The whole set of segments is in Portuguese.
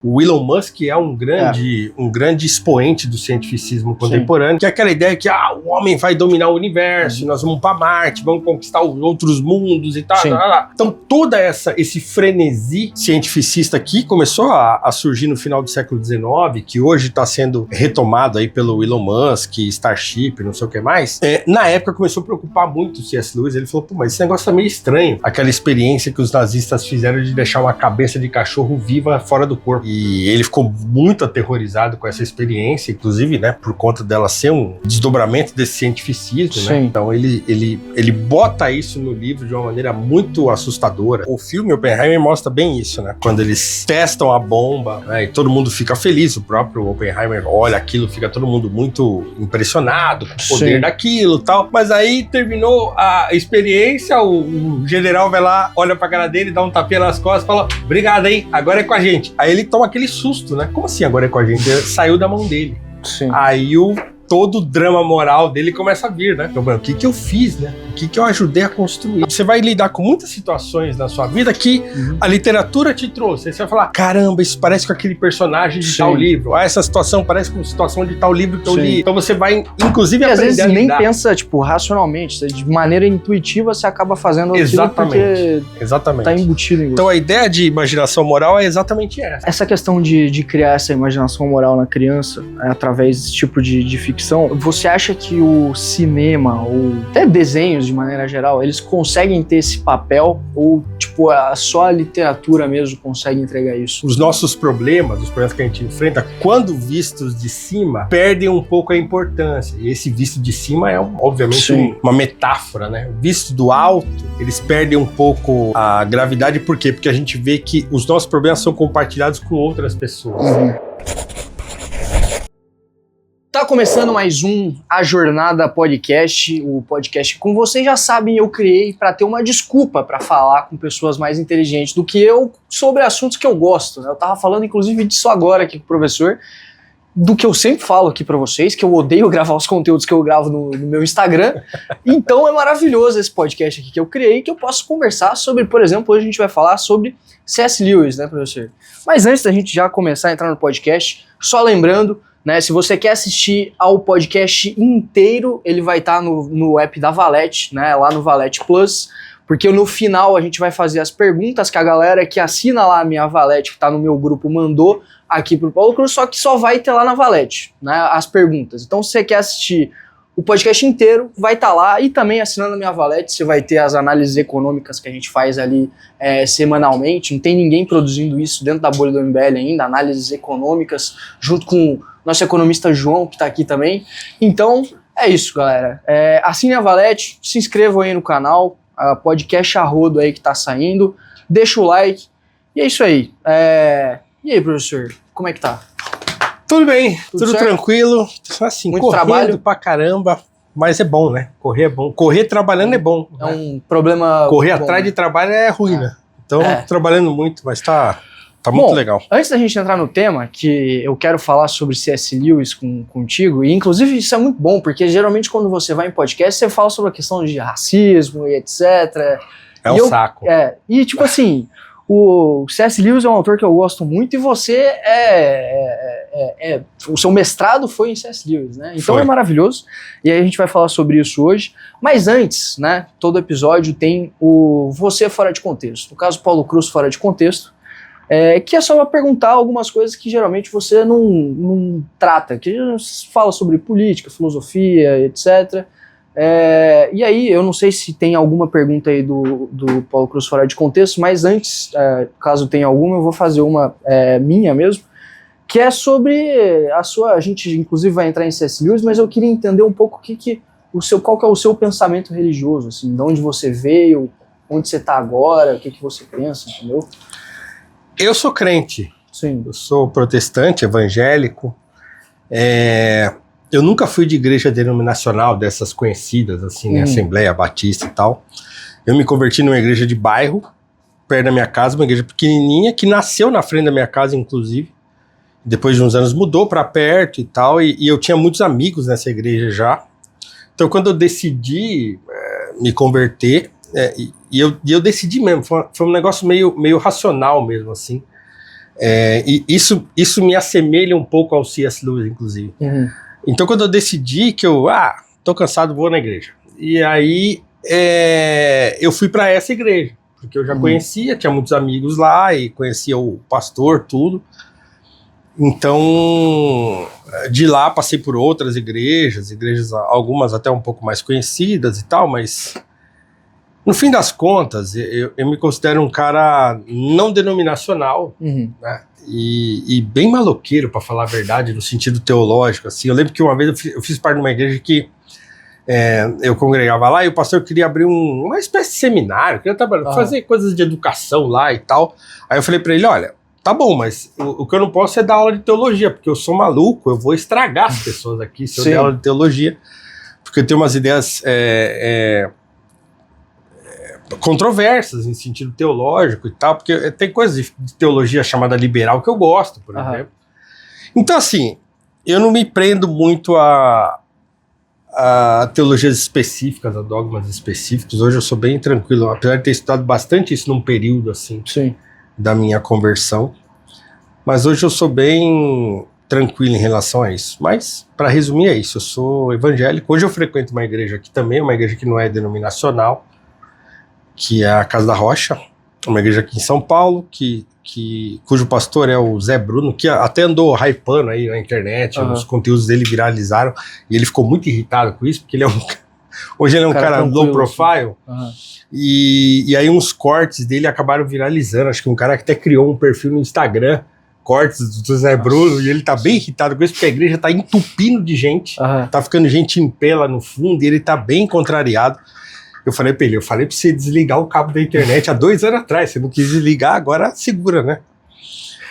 O Elon Musk é um grande expoente do cientificismo contemporâneo, que é aquela ideia que o homem vai dominar o universo, nós vamos para Marte, vamos conquistar os outros mundos e tal. Então todo esse frenesi cientificista aqui começou a surgir no final do século XIX, que hoje está sendo retomado aí pelo Elon Musk, Starship, não sei o que mais. Na época começou a preocupar muito o C.S. Lewis. Ele falou, mas esse negócio tá meio estranho. Aquela experiência que os nazistas fizeram de deixar uma cabeça de cachorro viva fora do corpo. E ele ficou muito aterrorizado com essa experiência, inclusive, né, por conta dela ser um desdobramento desse cientificismo, né? Então ele bota isso no livro de uma maneira muito assustadora. O filme Oppenheimer mostra bem isso, né? Quando eles testam a bomba, né, e todo mundo fica feliz, o próprio Oppenheimer olha aquilo, fica todo mundo muito impressionado com o poder daquilo e tal. Mas aí terminou a experiência, o general vai lá, olha pra cara dele, dá um tapinha nas costas e fala, obrigado, hein? Agora é com a gente. Aí ele toma aquele susto, né? Como assim agora é com a gente? Saiu da mão dele. Aí todo o drama moral dele começa a vir, né? Então, o que eu fiz, né? O que eu ajudei a construir? Você vai lidar com muitas situações na sua vida que a literatura te trouxe. Aí você vai falar, caramba, isso parece com aquele personagem de tal livro. Essa situação parece com a situação de tal livro que eu li. Então você vai, inclusive, aprender às vezes nem pensa, racionalmente. De maneira intuitiva, você acaba fazendo aquilo porque tá embutido em você. Então a ideia de imaginação moral é exatamente essa. Essa questão de criar essa imaginação moral na criança, através desse tipo de ficção, você acha que o cinema, ou até desenhos de maneira geral, eles conseguem ter esse papel? Ou, só a literatura mesmo consegue entregar isso? Os nossos problemas, os problemas que a gente enfrenta, quando vistos de cima, perdem um pouco a importância. E esse visto de cima é, obviamente, uma metáfora, né? Visto do alto, eles perdem um pouco a gravidade. Por quê? Porque a gente vê que os nossos problemas são compartilhados com outras pessoas. Tá começando mais um A Jornada Podcast, o podcast que, como vocês já sabem, eu criei para ter uma desculpa para falar com pessoas mais inteligentes do que eu sobre assuntos que eu gosto, né? Eu tava falando inclusive disso agora aqui com o professor, do que eu sempre falo aqui para vocês, que eu odeio gravar os conteúdos que eu gravo no meu Instagram. Então é maravilhoso esse podcast aqui que eu criei, que eu posso conversar sobre, por exemplo, hoje a gente vai falar sobre C.S. Lewis, né, professor? Mas antes da gente já começar a entrar no podcast, só lembrando, né, se você quer assistir ao podcast inteiro, ele vai estar no app da Valete, né, lá no Valete Plus, porque no final a gente vai fazer as perguntas que a galera que assina lá a minha Valete, que está no meu grupo, mandou aqui pro Paulo Cruz, só que só vai ter lá na Valete, né, as perguntas. Então se você quer assistir o podcast inteiro, vai estar lá, e também assinando a minha Valete, você vai ter as análises econômicas que a gente faz ali semanalmente. Não tem ninguém produzindo isso dentro da bolha do MBL ainda, análises econômicas, junto com nosso economista João, que está aqui também. Então, é isso, galera. Assine a Valete, se inscrevam aí no canal, podcast a rodo aí que tá saindo, deixa o like, e é isso aí. E aí, professor, como é que tá? Tudo bem, tudo tranquilo. Assim, muito trabalho pra caramba, mas é bom, né? Correr é bom. Correr trabalhando é bom. É um problema. Correr bom, atrás de trabalho é ruim, né? Então, trabalhando muito, mas tá muito legal. Antes da gente entrar no tema, que eu quero falar sobre C.S. Lewis contigo, e inclusive isso é muito bom, porque geralmente quando você vai em podcast, você fala sobre a questão de racismo e etc. É um saco. E tipo assim, o C.S. Lewis é um autor que eu gosto muito, e você o seu mestrado foi em C.S. Lewis, né? Então é maravilhoso, e aí a gente vai falar sobre isso hoje. Mas antes, né, todo episódio tem o Você Fora de Contexto. No caso, Paulo Cruz Fora de Contexto, que é só para perguntar algumas coisas que geralmente você não trata, que fala sobre política, filosofia, etc. E aí, eu não sei se tem alguma pergunta aí do Paulo Cruz Fora de Contexto, mas antes, caso tenha alguma, eu vou fazer uma minha mesmo, que é sobre a gente inclusive vai entrar em C.S. Lewis, mas eu queria entender um pouco qual que é o seu pensamento religioso, assim, de onde você veio, onde você está agora, o que você pensa, entendeu? Eu sou crente. Sim. Eu sou protestante, evangélico. Eu nunca fui de igreja denominacional, dessas conhecidas, assim, né? Assembleia Batista e tal. Eu me converti numa igreja de bairro, perto da minha casa, uma igreja pequenininha, que nasceu na frente da minha casa, inclusive. Depois de uns anos mudou para perto e tal, e eu tinha muitos amigos nessa igreja já. Então, quando eu decidi me converter, e eu decidi mesmo, foi um negócio meio racional mesmo, assim. E isso me assemelha um pouco ao C.S. Lewis, inclusive. Então, quando eu decidi que tô cansado, vou na igreja. E aí, eu fui para essa igreja, porque eu já conhecia, tinha muitos amigos lá, e conhecia o pastor, tudo. Então, de lá passei por outras igrejas, algumas até um pouco mais conhecidas e tal, mas no fim das contas, eu me considero um cara não denominacional, né? E bem maloqueiro, para falar a verdade, no sentido teológico. Assim. Eu lembro que uma vez eu fiz parte de uma igreja que eu congregava lá e o pastor queria abrir uma espécie de seminário, queria fazer coisas de educação lá e tal. Aí eu falei para ele, olha, tá bom, mas o que eu não posso é dar aula de teologia, porque eu sou maluco, eu vou estragar as pessoas aqui se eu der aula de teologia, porque eu tenho umas ideias controversas em sentido teológico e tal, porque tem coisas de teologia chamada liberal que eu gosto, por exemplo. Então, assim, eu não me prendo muito a teologias específicas, a dogmas específicos. Hoje eu sou bem tranquilo, apesar de ter estudado bastante isso num período, assim, da minha conversão. Mas hoje eu sou bem tranquilo em relação a isso. Mas, para resumir, é isso. Eu sou evangélico. Hoje eu frequento uma igreja aqui também, uma igreja que não é denominacional, que é a Casa da Rocha, uma igreja aqui em São Paulo, cujo pastor é o Zé Bruno, que até andou hypando aí na internet, os conteúdos dele viralizaram, e ele ficou muito irritado com isso, porque hoje ele é um cara low profile, e aí uns cortes dele acabaram viralizando. Acho que um cara que até criou um perfil no Instagram, cortes do Zé Bruno, e ele tá bem irritado com isso, porque a igreja tá entupindo de gente, tá ficando gente em pé lá no fundo, e ele tá bem contrariado. Eu falei pra ele, pra você desligar o cabo da internet há 2 anos atrás, você não quis desligar, agora segura, né?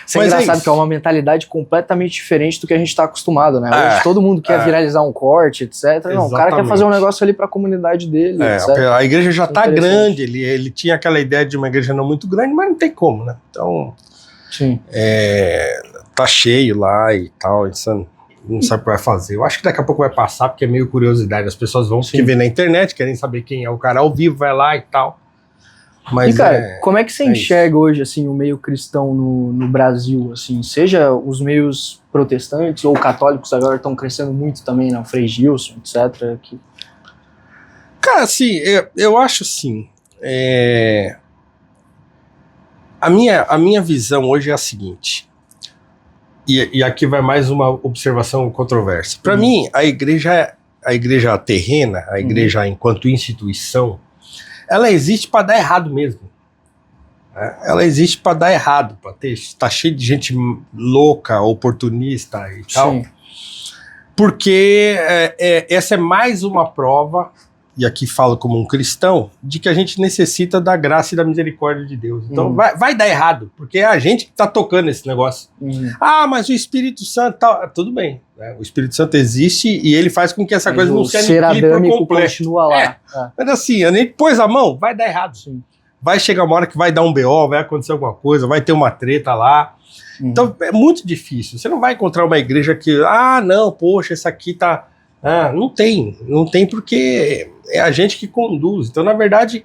Isso é engraçado, que é uma mentalidade completamente diferente do que a gente tá acostumado, né? Hoje todo mundo quer viralizar um corte, etc. Não, o cara quer fazer um negócio ali pra comunidade dele, etc. A igreja já tá grande, ele tinha aquela ideia de uma igreja não muito grande, mas não tem como, né? Então, tá cheio lá e tal, insano. Não sabe o que vai fazer. Eu acho que daqui a pouco vai passar, porque é meio curiosidade. As pessoas vão porque vê na internet, querem saber quem é o cara ao vivo, vai lá e tal. Mas, e cara, como é que você enxerga hoje assim, o meio cristão no Brasil? Assim, seja os meios protestantes ou católicos agora estão crescendo muito também, né? O Frei Gilson, etc. Cara, assim, eu acho assim. A minha visão hoje é a seguinte. E aqui vai mais uma observação controversa. Para mim, a igreja terrena, a igreja enquanto instituição, ela existe para dar errado mesmo. Ela existe para dar errado, para tá cheio de gente louca, oportunista e tal. Porque essa é mais uma prova, e aqui falo como um cristão, de que a gente necessita da graça e da misericórdia de Deus. Então vai dar errado, porque é a gente que está tocando esse negócio. Mas o Espírito Santo tudo bem, né? O Espírito Santo existe e ele faz com que essa coisa não se aniquile por completo. Continua lá. Mas assim, a gente pôs a mão, vai dar errado. Vai chegar uma hora que vai dar um BO, vai acontecer alguma coisa, vai ter uma treta lá. Então é muito difícil. Você não vai encontrar uma igreja que, não, poxa, essa aqui tá... não tem porque é a gente que conduz. Então, na verdade,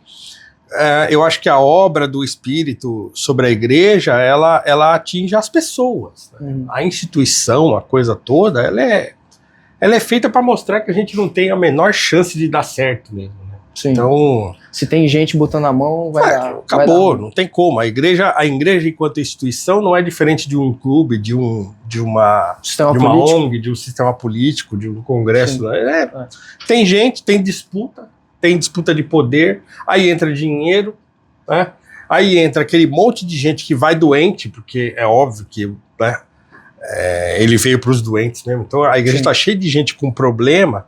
eu acho que a obra do Espírito sobre a igreja, ela atinge as pessoas. Né? A instituição, a coisa toda, ela é feita para mostrar que a gente não tem a menor chance de dar certo mesmo. Né? Então, se tem gente botando a mão, acabou, não tem como. A igreja enquanto instituição não é diferente de um clube, de uma ONG, de um sistema político, de um congresso. Tem gente, tem disputa de poder, aí entra dinheiro, né? Aí entra aquele monte de gente que vai doente, porque é óbvio que ele veio para os doentes mesmo. Então a igreja está cheia de gente com problema.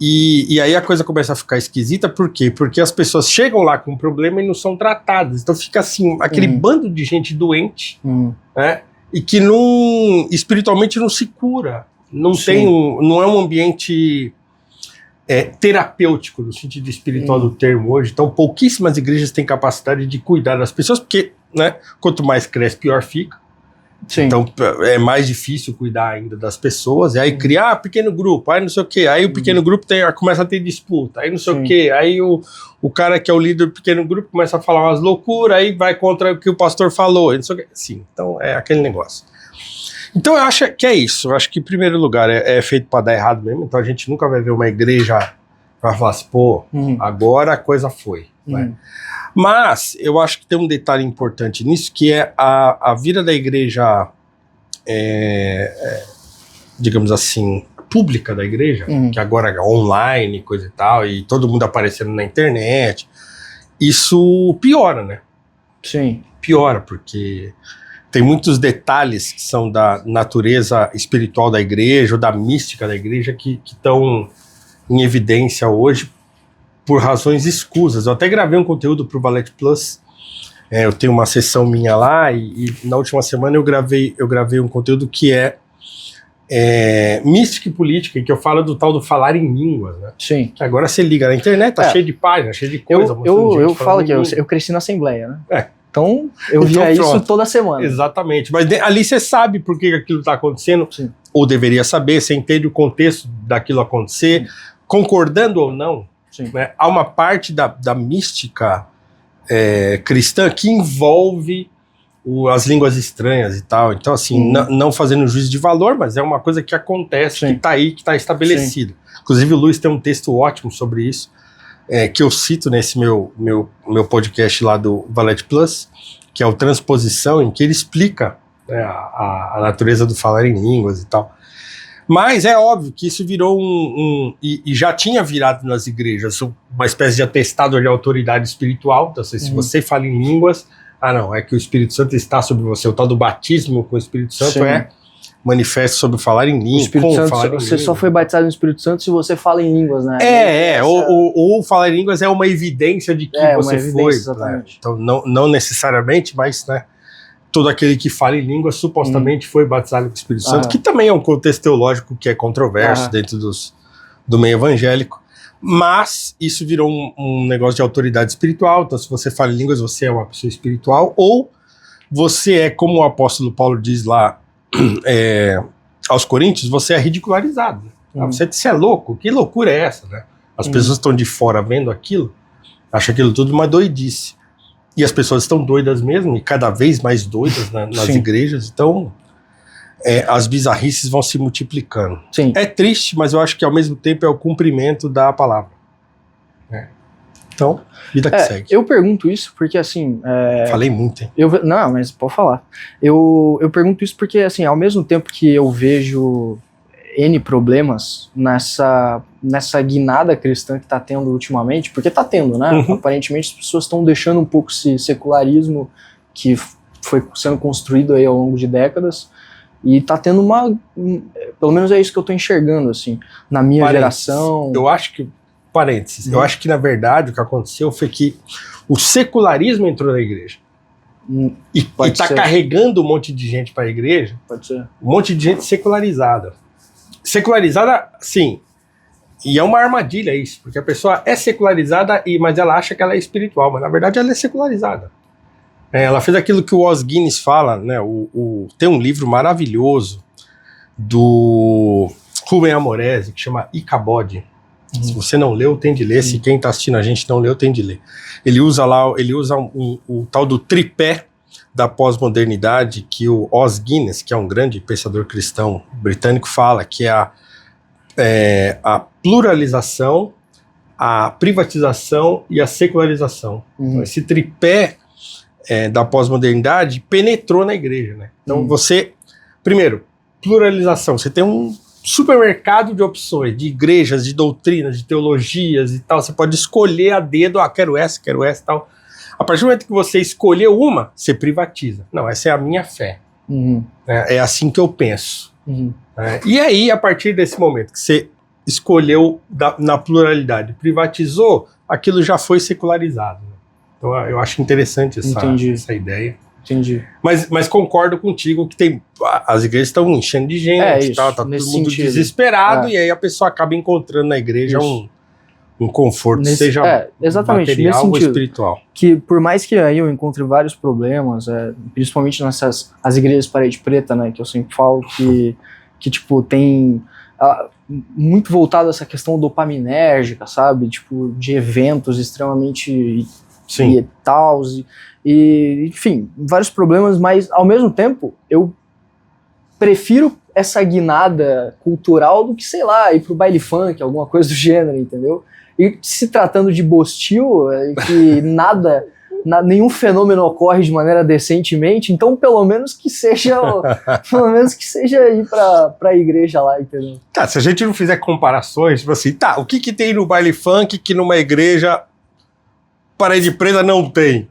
E aí a coisa começa a ficar esquisita, por quê? Porque as pessoas chegam lá com um problema e não são tratadas. Então fica assim, aquele bando de gente doente, né? E que espiritualmente não se cura. Não é um ambiente terapêutico, no sentido espiritual do termo hoje. Então pouquíssimas igrejas têm capacidade de cuidar das pessoas, porque, né, quanto mais cresce, pior fica. Sim. Então é mais difícil cuidar ainda das pessoas, e aí criar pequeno grupo, aí não sei o quê, aí o pequeno grupo começa a ter disputa, aí não sei o quê, aí o cara que é o líder do pequeno grupo começa a falar umas loucuras, aí vai contra o que o pastor falou, aí não sei o quê. Sim, então é aquele negócio. Então eu acho que é isso, eu acho que em primeiro lugar é feito para dar errado mesmo, então a gente nunca vai ver uma igreja para falar assim, pô, agora a coisa foi, né? Mas eu acho que tem um detalhe importante nisso, que é a vida da igreja, digamos assim, pública da igreja, que agora é online, coisa e tal, e todo mundo aparecendo na internet. Isso piora, né? Sim. Piora, porque tem muitos detalhes que são da natureza espiritual da igreja, ou da mística da igreja, que estão em evidência hoje, por razões escusas. Eu até gravei um conteúdo para o Valete Plus, eu tenho uma sessão minha lá, e na última semana eu gravei um conteúdo que é mística e política, e que eu falo do tal do falar em línguas, né? Sim. Que agora você liga na internet, tá cheio de páginas, cheio de coisa. Eu falo que eu cresci na Assembleia, né? Então eu via pronto. isso toda semana. Exatamente, mas ali você sabe por que aquilo está acontecendo, Sim. ou deveria saber, você entende o contexto daquilo acontecer, concordando ou não. Né? Há uma parte da mística cristã que envolve as línguas estranhas e tal. Então, assim, não fazendo juízo de valor, mas é uma coisa que acontece, que está aí, que está estabelecido. Inclusive, o Luiz tem um texto ótimo sobre isso, que eu cito nesse meu podcast lá do Valete Plus, que é o Transposição, em que ele explica, né, a natureza do falar em línguas e tal. Mas é óbvio que isso virou e já tinha virado nas igrejas uma espécie de atestado de autoridade espiritual. Então, se você fala em línguas, não, é que o Espírito Santo está sobre você. O tal do batismo com o Espírito Santo manifesto sobre falar em línguas. Você só foi batizado no Espírito Santo se você fala em línguas, né? Ou falar em línguas é uma evidência de que você foi. Exatamente. Então, não necessariamente, mas, né, todo aquele que fala em língua supostamente foi batizado com o Espírito Santo, que também é um contexto teológico que é controverso dentro do meio evangélico, mas isso virou um negócio de autoridade espiritual. Então, se você fala em línguas, você é uma pessoa espiritual, ou você é, como o apóstolo Paulo diz lá aos Coríntios, você é ridicularizado. Você é louco, que loucura é essa, né? As pessoas estão de fora vendo aquilo, acham aquilo tudo uma doidice. E as pessoas estão doidas mesmo, e cada vez mais doidas nas igrejas, então as bizarrices vão se multiplicando. Sim. É triste, mas eu acho que ao mesmo tempo é o cumprimento da palavra. Então, vida que segue. Eu pergunto isso porque, assim... Falei muito, hein? Não, mas pode falar. Eu pergunto isso porque, assim, ao mesmo tempo que eu vejo N problemas nessa guinada cristã que tá tendo ultimamente, porque tá tendo, né? Aparentemente as pessoas estão deixando um pouco esse secularismo que foi sendo construído aí ao longo de décadas, e tá tendo pelo menos é isso que eu tô enxergando, assim, na minha geração. Eu acho que, eu acho que na verdade o que aconteceu foi que o secularismo entrou na igreja. E tá carregando um monte de gente para a igreja. Pode ser. Um monte de gente secularizada. Secularizada, sim. E é uma armadilha isso, porque a pessoa é secularizada, mas ela acha que ela é espiritual, mas na verdade ela é secularizada. Ela fez aquilo que o Os Guinness fala, né? Tem um livro maravilhoso do Rubem Amorese, que chama Icabod. Se você não leu, tem de ler. Se quem está assistindo a gente não leu, tem de ler. Ele usa o tal do tripé da pós-modernidade, que o Os Guinness, que é um grande pensador cristão britânico, fala, que é a pluralização, a privatização e a secularização. Então, esse tripé da pós-modernidade penetrou na igreja, né? Então primeiro, pluralização, você tem um supermercado de opções, de igrejas, de doutrinas, de teologias e tal, você pode escolher a dedo, quero essa e tal. A partir do momento que você escolheu uma, você privatiza. Não, essa é a minha fé. É assim que eu penso. E aí, a partir desse momento que você escolheu na pluralidade, privatizou, aquilo já foi secularizado. Então eu acho interessante essa ideia. Entendi. Mas concordo contigo que as igrejas estão enchendo de gente, tá todo mundo desesperado, e aí a pessoa acaba encontrando na igreja um conforto, seja exatamente, material nesse ou sentido, espiritual. Que por mais que aí eu encontre vários problemas, principalmente as igrejas parede preta, né, que eu sempre falo que tipo, tem muito voltado a essa questão dopaminérgica, sabe, tipo, de eventos extremamente e tal, e enfim, vários problemas, mas ao mesmo tempo, eu prefiro essa guinada cultural do que, sei lá, ir pro baile funk, alguma coisa do gênero, entendeu? E se tratando de Bostil, que nenhum fenômeno ocorre de maneira decentemente, então pelo menos que seja ir pra igreja lá, entendeu? Tá, se a gente não fizer comparações, tipo assim, tá, o que tem no baile funk que numa igreja parede preta não tem?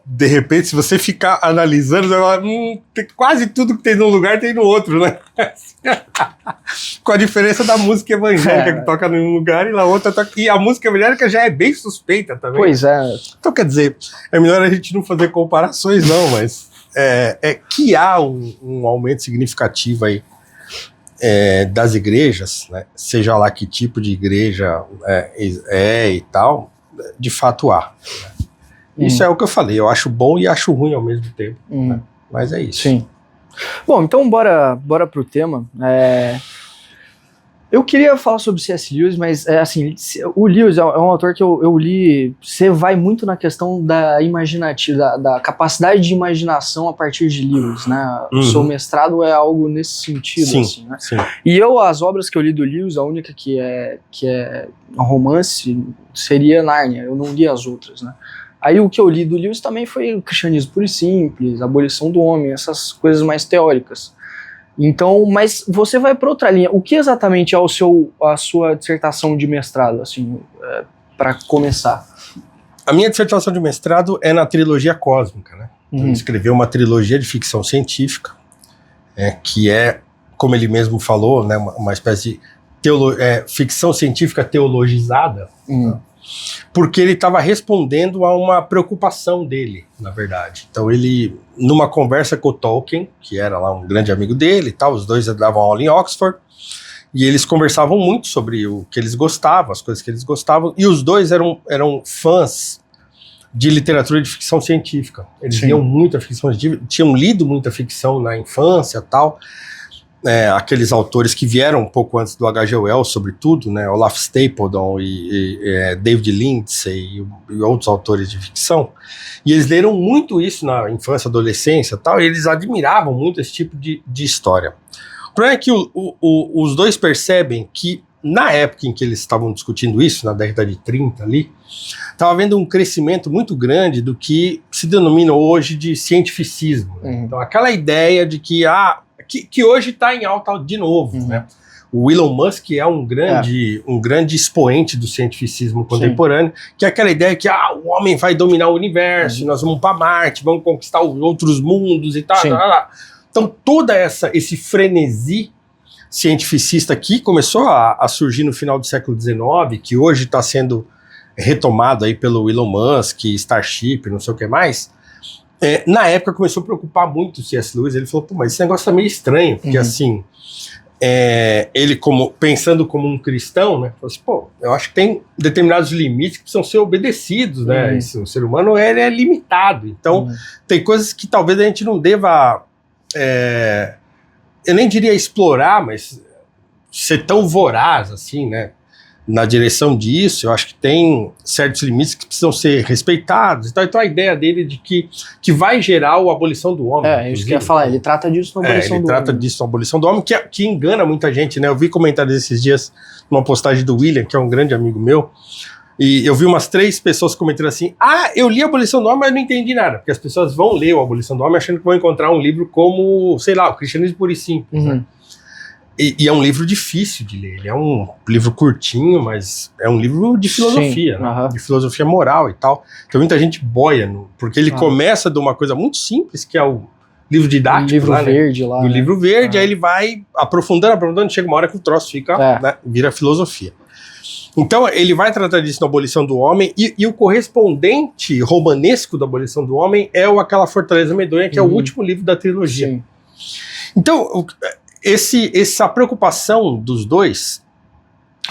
De repente, se você ficar analisando, você vai falar, quase tudo que tem num lugar tem no outro, né? Com a diferença da música evangélica que toca num lugar e na outra toca... E a música evangélica já é bem suspeita também. Pois é. Então, quer dizer, é melhor a gente não fazer comparações, não, mas que há um aumento significativo aí das igrejas, né? Seja lá que tipo de igreja e tal, de fato há. Isso é o que eu falei, eu acho bom e acho ruim ao mesmo tempo, né? Mas é isso. Sim. Bom, então bora pro tema. Eu queria falar sobre C.S. Lewis, mas assim, o Lewis é um autor que eu li, você vai muito na questão da imaginativa, da capacidade de imaginação a partir de livros, né? O seu mestrado é algo nesse sentido, sim, assim, né? Sim. E as obras que eu li do Lewis, a única que é um romance seria Nárnia, eu não li as outras, né? Aí o que eu li do Lewis também foi o Cristianismo Puro e Simples, a Abolição do Homem, essas coisas mais teóricas. Então, mas você vai para outra linha. O que exatamente é a sua dissertação de mestrado, assim, para começar? A minha dissertação de mestrado é na trilogia cósmica, né? Ele escreveu uma trilogia de ficção científica, que é, como ele mesmo falou, né, uma espécie de ficção científica teologizada, porque ele estava respondendo a uma preocupação dele, na verdade. Então ele, numa conversa com o Tolkien, que era lá um grande amigo dele e tal, os dois davam aula em Oxford, e eles conversavam muito sobre o que eles gostavam, as coisas que eles gostavam, e os dois eram fãs de literatura de ficção científica. Eles liam muita ficção científica, tinham lido muita ficção na infância e tal, aqueles autores que vieram um pouco antes do H.G. Wells, sobretudo, né, Olaf Stapledon e David Lindsay e outros autores de ficção, e eles leram muito isso na infância, adolescência e tal, e eles admiravam muito esse tipo de história. O problema é que os dois percebem que, na época em que eles estavam discutindo isso, na década de 30 ali, estava havendo um crescimento muito grande do que se denomina hoje de cientificismo. Né? Então, aquela ideia de que hoje está em alta de novo, né? O Elon Musk é um grande expoente do cientificismo contemporâneo, que é aquela ideia que o homem vai dominar o universo, nós vamos para Marte, vamos conquistar os outros mundos e tal. Então todo esse frenesi cientificista que começou a surgir no final do século XIX, que hoje está sendo retomado aí pelo Elon Musk, Starship, não sei o que mais, na época começou a preocupar muito o C.S. Lewis. Ele falou, mas esse negócio tá meio estranho, porque assim, ele pensando como um cristão, né, falou assim, eu acho que tem determinados limites que precisam ser obedecidos, né, o ser humano é limitado, então tem coisas que talvez a gente não deva, eu nem diria explorar, mas ser tão voraz assim, né, na direção disso. Eu acho que tem certos limites que precisam ser respeitados. Então a ideia dele de que vai gerar a abolição do homem. Isso que eu ia falar, ele trata disso na abolição do homem. Ele trata disso na abolição do homem, que engana muita gente, né? Eu vi comentários esses dias numa postagem do William, que é um grande amigo meu, e eu vi umas 3 pessoas comentando assim, eu li a Abolição do Homem, mas não entendi nada, porque as pessoas vão ler a Abolição do Homem achando que vão encontrar um livro como, sei lá, o Cristianismo Puro e Simples, né? E é um livro difícil de ler, ele é um livro curtinho, mas é um livro de filosofia, né? De filosofia moral e tal. Então muita gente boia, porque ele começa de uma coisa muito simples, que é o livro didático, livro verde lá, do livro verde, aí ele vai aprofundando, chega uma hora que o troço fica, né, vira filosofia. Então ele vai tratar disso na Abolição do Homem, e o correspondente romanesco da Abolição do Homem é Aquela Fortaleza Medonha, que é o último livro da trilogia. Então essa preocupação dos dois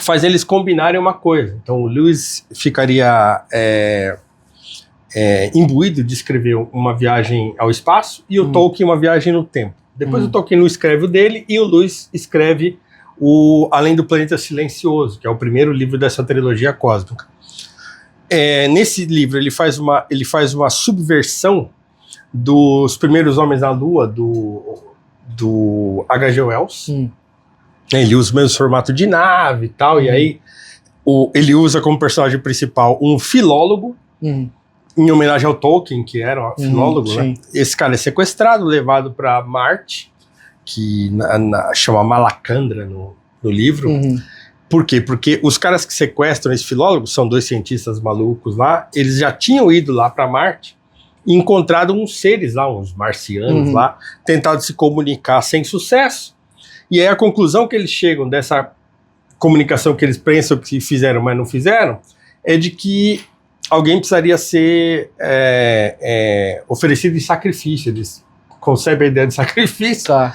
faz eles combinarem uma coisa. Então o Lewis ficaria imbuído de escrever uma viagem ao espaço e o Tolkien uma viagem no tempo. Depois o Tolkien não escreve o dele e o Lewis escreve o Além do Planeta Silencioso, que é o primeiro livro dessa trilogia cósmica. Nesse livro ele faz uma subversão dos Primeiros Homens na Lua do H.G. Wells. Ele usa o mesmo formato de nave e tal, e aí ele usa como personagem principal um filólogo, em homenagem ao Tolkien, que era um filólogo, né? Esse cara é sequestrado, levado para Marte, que chama Malacandra no livro. Por quê? Porque os caras que sequestram esse filólogo, são 2 cientistas malucos lá, eles já tinham ido lá para Marte e encontrado uns seres lá, uns marcianos lá, tentado se comunicar sem sucesso. E aí a conclusão que eles chegam dessa comunicação que eles pensam que fizeram, mas não fizeram, é de que alguém precisaria ser oferecido em sacrifício. Eles concebem a ideia de sacrifício. Tá.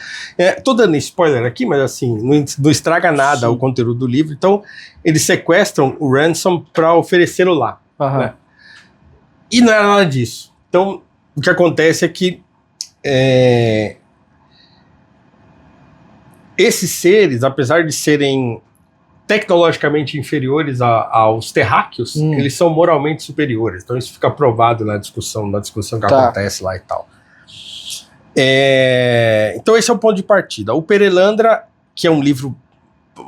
Tô dando spoiler aqui, mas assim, não estraga nada o conteúdo do livro. Então, eles sequestram o Ransom para oferecê-lo lá. Né? E não era nada disso. Então, o que acontece é que esses seres, apesar de serem tecnologicamente inferiores aos terráqueos, eles são moralmente superiores. Então isso fica provado na discussão que acontece lá e tal. Então esse é o ponto de partida. O Perelandra, que é um livro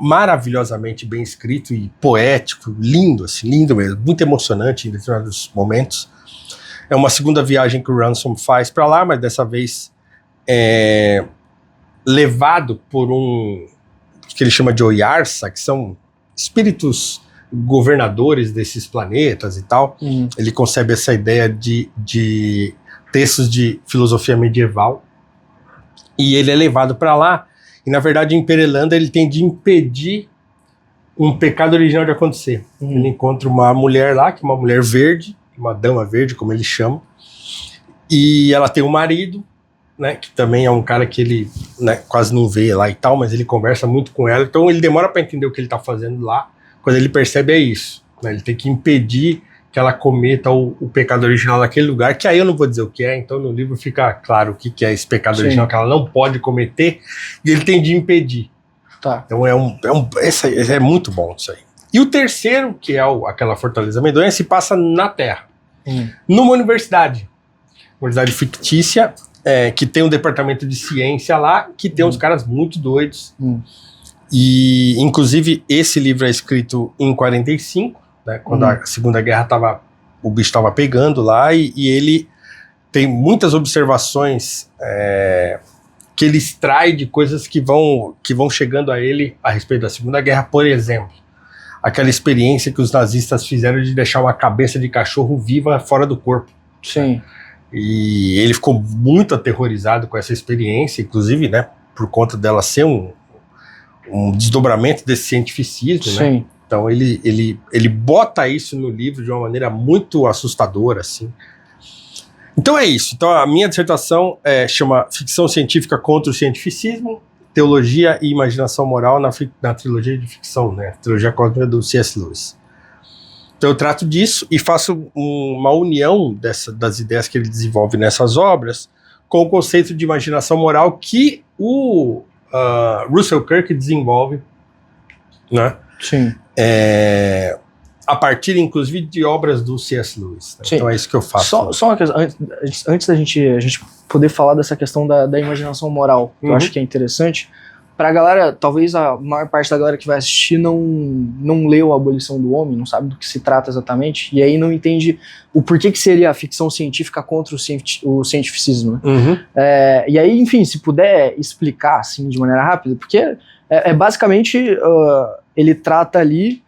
maravilhosamente bem escrito e poético, lindo, assim, lindo mesmo, muito emocionante em determinados momentos. É uma segunda viagem que o Ransom faz para lá, mas dessa vez levado por um que ele chama de Oyarsa, que são espíritos governadores desses planetas e tal. Ele concebe essa ideia de textos de filosofia medieval, e ele é levado para lá, e na verdade em Perelandra ele tem de impedir um pecado original de acontecer. Ele encontra uma mulher lá, que é uma mulher verde, uma dama verde, como eles chamam, e ela tem um marido, né, que também é um cara que ele, né, quase não vê lá e tal, mas ele conversa muito com ela, então ele demora para entender o que ele tá fazendo lá. Quando ele percebe, é isso, né, ele tem que impedir que ela cometa o pecado original naquele lugar, que aí eu não vou dizer o que é, então no livro fica claro o que é esse pecado original que ela não pode cometer, e ele tem de impedir. Tá. Então esse é muito bom isso aí. E o terceiro, que é aquela Fortaleza Medonha, se passa na Terra, numa universidade fictícia, que tem um departamento de ciência lá, que tem uns caras muito doidos. E, inclusive, esse livro é escrito em 45, né, quando a Segunda Guerra o bicho estava pegando lá, e ele tem muitas observações que ele extrai de coisas que vão chegando a ele a respeito da Segunda Guerra. Por exemplo, aquela experiência que os nazistas fizeram de deixar uma cabeça de cachorro viva fora do corpo. Sim. E ele ficou muito aterrorizado com essa experiência, inclusive, né, por conta dela ser um desdobramento desse cientificismo, né? Então ele bota isso no livro de uma maneira muito assustadora, assim. Então é isso. Então a minha dissertação chama Ficção Científica contra o Cientificismo, Teologia e Imaginação Moral na trilogia de ficção, né? Trilogia cósmica do C.S. Lewis. Então eu trato disso e faço uma união das ideias que ele desenvolve nessas obras com o conceito de imaginação moral que o Russell Kirk desenvolve, né? Sim. A partir, inclusive, de obras do C.S. Lewis. Né? Então é isso que eu faço. Só uma questão, antes da gente poder falar dessa questão da imaginação moral, que eu acho que é interessante. Pra galera, talvez a maior parte da galera que vai assistir não leu A Abolição do Homem, não sabe do que se trata exatamente, e aí não entende o porquê que seria a ficção científica contra o cientificismo. Né? E aí, enfim, se puder explicar assim, de maneira rápida, porque basicamente ele trata ali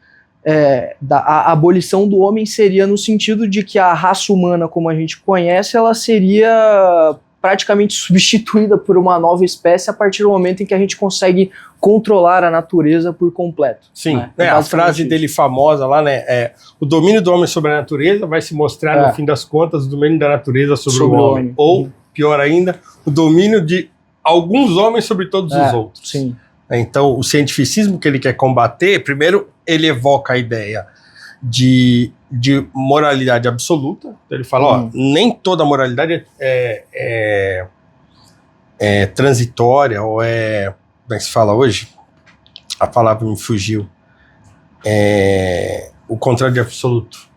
a abolição do homem seria no sentido de que a raça humana como a gente conhece, ela seria praticamente substituída por uma nova espécie a partir do momento em que a gente consegue controlar a natureza por completo. Sim, né? A frase dele famosa lá, né, o domínio do homem sobre a natureza vai se mostrar, no fim das contas, o domínio da natureza sobre o homem. Ou, pior ainda, o domínio de alguns homens sobre todos os outros. Sim. Então, o cientificismo que ele quer combater, primeiro, ele evoca a ideia de moralidade absoluta. Então, ele fala, ó, nem toda moralidade é transitória, ou como é que se fala hoje? A palavra me fugiu. O contrário de absoluto.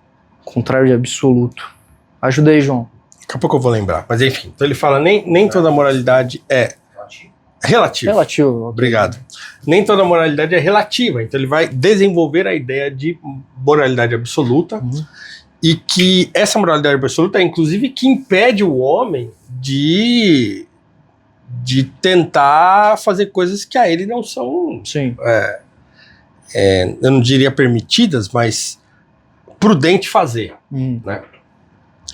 Contrário de absoluto. Ajuda aí, João. Daqui a pouco eu vou lembrar. Mas enfim, então ele fala, nem toda moralidade é relativa. Relativo. Obrigado. Nem toda moralidade é relativa. Então ele vai desenvolver a ideia de moralidade absoluta, e que essa moralidade absoluta é, inclusive, que impede o homem de tentar fazer coisas que a ele não são, Sim. Eu não diria permitidas, mas prudente fazer, né?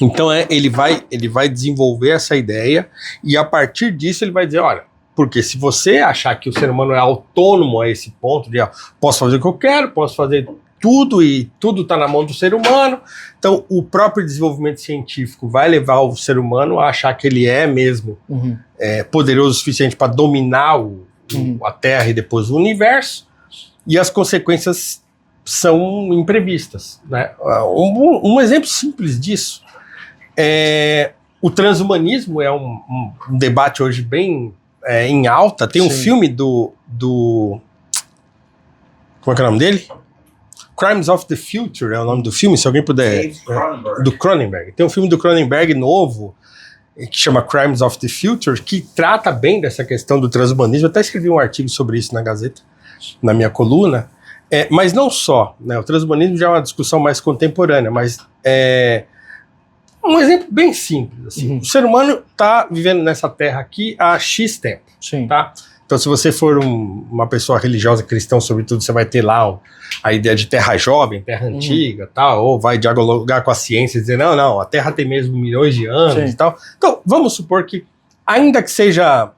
Então ele vai desenvolver essa ideia, e a partir disso ele vai dizer, olha, porque se você achar que o ser humano é autônomo a esse ponto de posso fazer o que eu quero, posso fazer tudo e tudo está na mão do ser humano, então o próprio desenvolvimento científico vai levar o ser humano a achar que ele é mesmo poderoso o suficiente para dominar a Terra e depois o universo, e as consequências são imprevistas, né? Um exemplo simples disso o transhumanismo é um debate hoje bem em alta. Tem um filme do como é que é o nome dele? Crimes of the Future é o nome do filme, se alguém puder. Do Cronenberg. Tem um filme do Cronenberg novo que chama Crimes of the Future, que trata bem dessa questão do transhumanismo. Eu até escrevi um artigo sobre isso na Gazeta, na minha coluna. Mas não só, né? O transhumanismo já é uma discussão mais contemporânea, mas um exemplo bem simples. Assim. O ser humano está vivendo nessa terra aqui há X tempo. Sim. Tá? Então, se você for uma pessoa religiosa, cristã, sobretudo, você vai ter lá a ideia de terra jovem, terra antiga, tal, ou vai dialogar com a ciência e dizer, não, a Terra tem mesmo milhões de anos e tal. Então, vamos supor que, ainda que seja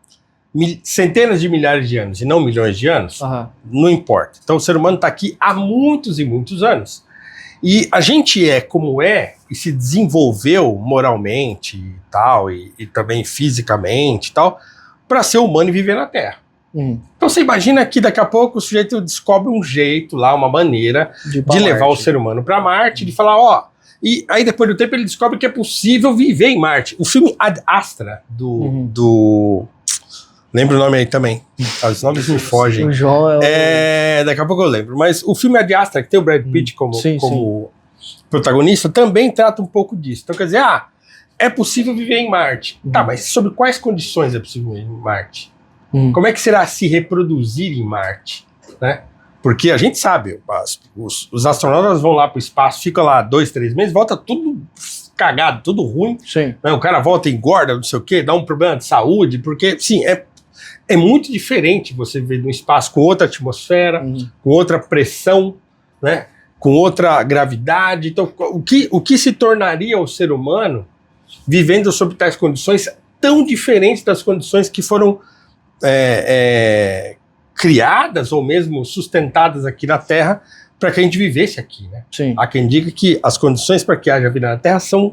centenas de milhares de anos e não milhões de anos, não importa. Então, o ser humano está aqui há muitos e muitos anos. E a gente como e se desenvolveu moralmente e tal, e também fisicamente e tal, para ser humano e viver na Terra. Então você imagina que daqui a pouco o sujeito descobre um jeito lá, uma maneira de levar o ser humano para Marte, de falar, e aí depois do tempo ele descobre que é possível viver em Marte. O filme Ad Astra, do lembra o nome aí também, os nomes me fogem. O João daqui a pouco eu lembro, mas o filme Ad Astra, que tem o Brad Pitt como protagonista, também trata um pouco disso. Então quer dizer, é possível viver em Marte. Tá, mas sobre quais condições é possível viver em Marte? Como é que será se reproduzir em Marte? Né? Porque a gente sabe, os astronautas vão lá para o espaço, ficam lá 2, 3 meses, volta tudo cagado, tudo ruim. Né? O cara volta e engorda, não sei o quê, dá um problema de saúde, porque, sim, é muito diferente você viver num espaço com outra atmosfera, com outra pressão, né? Com outra gravidade. Então, o que se tornaria o ser humano vivendo sob tais condições tão diferentes das condições que foram criadas ou mesmo sustentadas aqui na Terra para que a gente vivesse aqui, né? Há quem diga que as condições para que haja vida na Terra são,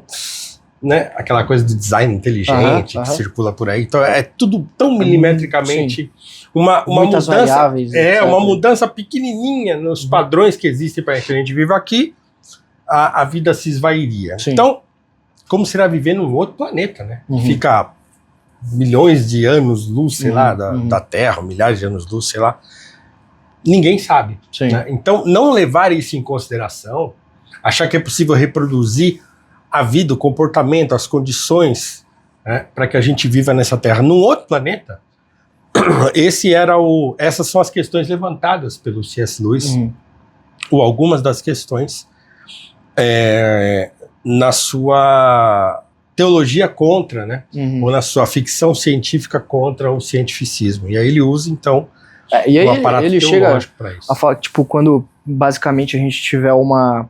né, aquela coisa do design inteligente que circula por aí. Então é tudo tão milimetricamente uma mudança, variáveis, uma mudança pequenininha nos padrões que existem para que a gente viva aqui, a vida se esvairia. Então, como será viver num outro planeta, né? Fica milhões de anos-luz, sei lá, da Terra, milhares de anos-luz, sei lá. Ninguém sabe. Né? Então, não levar isso em consideração, achar que é possível reproduzir a vida, o comportamento, as condições, né, para que a gente viva nessa Terra num outro planeta, essas são as questões levantadas pelo C.S. Lewis, ou algumas das questões na sua teologia contra, ou na sua ficção científica contra o cientificismo. E aí ele usa, então, um aparato teológico para isso. A falar, tipo, quando basicamente a gente tiver uma...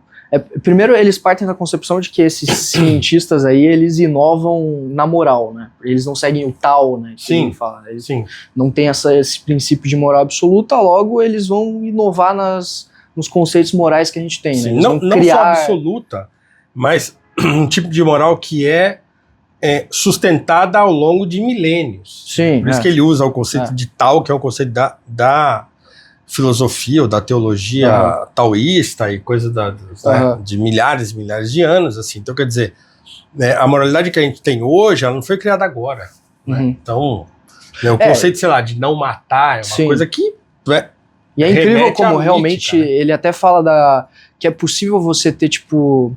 primeiro, eles partem da concepção de que esses cientistas aí, eles inovam na moral, né? Eles não seguem o tal, né? Eles não têm esse princípio de moral absoluta, logo eles vão inovar nos conceitos morais que a gente tem, né? Não só absoluta, mas um tipo de moral que sustentada ao longo de milênios. Sim. Por isso que ele usa o conceito de Tao, que é um conceito da filosofia ou da teologia taoísta e coisa de milhares e milhares de anos, assim. Então, quer dizer, a moralidade que a gente tem hoje, ela não foi criada agora. Né? Então, o conceito, sei lá, de não matar é uma coisa que... E é incrível como realmente ele até fala que é possível você ter, tipo...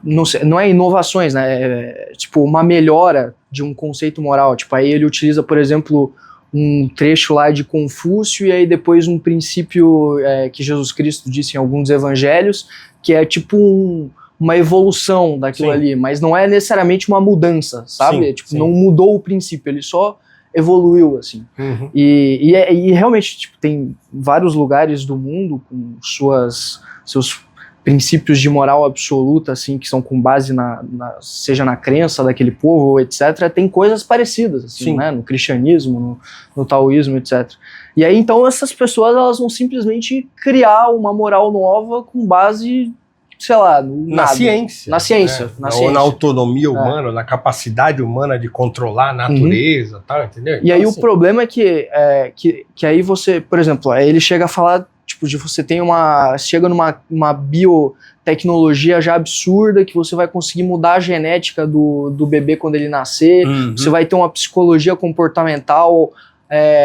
não é inovações, né? Tipo, uma melhora de um conceito moral. Tipo, aí ele utiliza, por exemplo, um trecho lá de Confúcio e aí depois um princípio que Jesus Cristo disse em alguns evangelhos, que é tipo uma evolução daquilo ali, mas não é necessariamente uma mudança, sabe? Não mudou o princípio, ele só evoluiu, assim. E realmente, tipo, tem vários lugares do mundo com seus princípios de moral absoluta, assim, que são com base seja na crença daquele povo, etc., tem coisas parecidas, assim, né? No cristianismo, no taoísmo, etc. E aí, então, essas pessoas, elas vão simplesmente criar uma moral nova com base, sei lá, na ciência. Na ciência. Ou na autonomia humana, na capacidade humana de controlar a natureza, tal, entendeu? Então, e aí, assim, o problema é que aí você, por exemplo, aí ele chega a falar, tipo, de você tem chega numa biotecnologia já absurda, que você vai conseguir mudar a genética do bebê quando ele nascer, você vai ter uma psicologia comportamental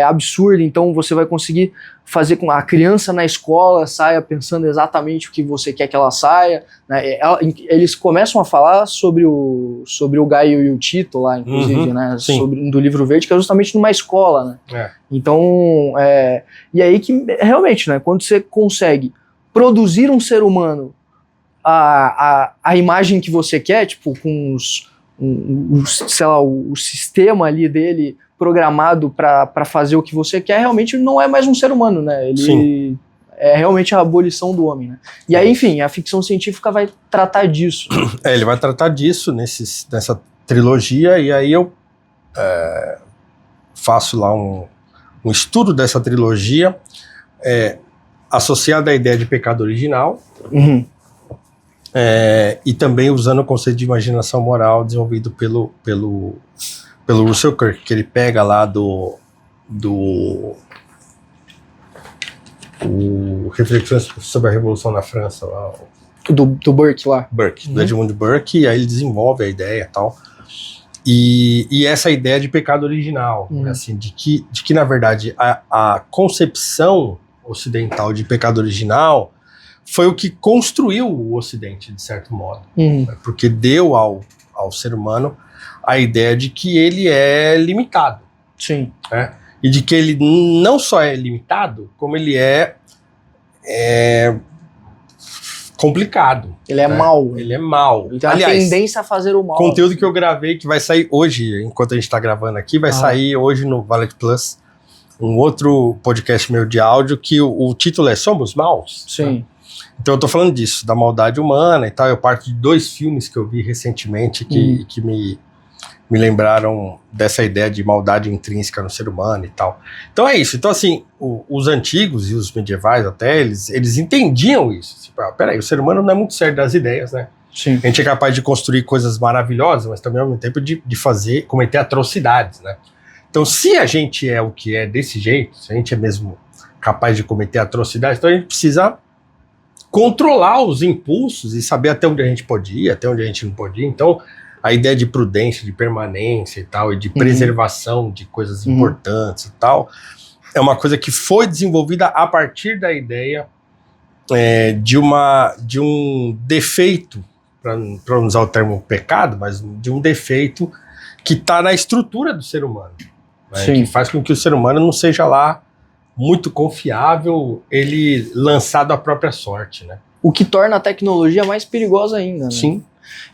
absurda, então você vai conseguir fazer com a criança na escola saia pensando exatamente o que você quer que ela saia, né? Eles começam a falar sobre o Gaio e o Tito lá, inclusive, né? Do Livro Verde, que é justamente numa escola, né? Então, e aí que realmente, né? Quando você consegue produzir um ser humano a imagem que você quer, tipo, com sei lá, o sistema ali dele programado para fazer o que você quer, realmente não é mais um ser humano, né? Ele é realmente a abolição do homem, né? E aí, enfim, a ficção científica vai tratar disso. Ele vai tratar disso nessa trilogia, e aí eu faço lá um estudo dessa trilogia associado à ideia de pecado original, e também usando o conceito de imaginação moral desenvolvido pelo Russell Kirk, que ele pega lá o Reflexões sobre a Revolução na França, lá, do Burke lá. Do Edmund Burke, e aí ele desenvolve a ideia e tal. E essa ideia de pecado original, assim, de que na verdade a concepção ocidental de pecado original foi o que construiu o Ocidente, de certo modo, porque deu ao ser humano a ideia de que ele é limitado. Sim. Né? E de que ele não só é limitado, como ele é complicado. Ele é mau. Ele é mau. Ele tem uma tendência a fazer o mal. Conteúdo que eu gravei, que vai sair hoje, enquanto a gente está gravando aqui, vai sair hoje no Valet Plus, um outro podcast meu de áudio, que o título é Somos Maus? Sim. Né? Então eu tô falando disso, da maldade humana e tal. Eu parto de 2 filmes que eu vi recentemente que me lembraram dessa ideia de maldade intrínseca no ser humano e tal. Então é isso. Então, assim, os antigos e os medievais até, eles entendiam isso. Tipo, peraí, o ser humano não é muito certo das ideias, né? Sim. A gente é capaz de construir coisas maravilhosas, mas também ao mesmo tempo de cometer atrocidades, né? Então, se a gente é o que é desse jeito, se a gente é mesmo capaz de cometer atrocidades, então a gente precisa controlar os impulsos e saber até onde a gente pode ir, até onde a gente não pode ir. Então, a ideia de prudência, de permanência e tal, e de preservação de coisas importantes e tal, é uma coisa que foi desenvolvida a partir da ideia de um defeito, para não usar o termo pecado, mas de um defeito que está na estrutura do ser humano, né, que faz com que o ser humano não seja lá muito confiável, ele lançado à própria sorte, né? O que torna a tecnologia mais perigosa ainda, né? Sim.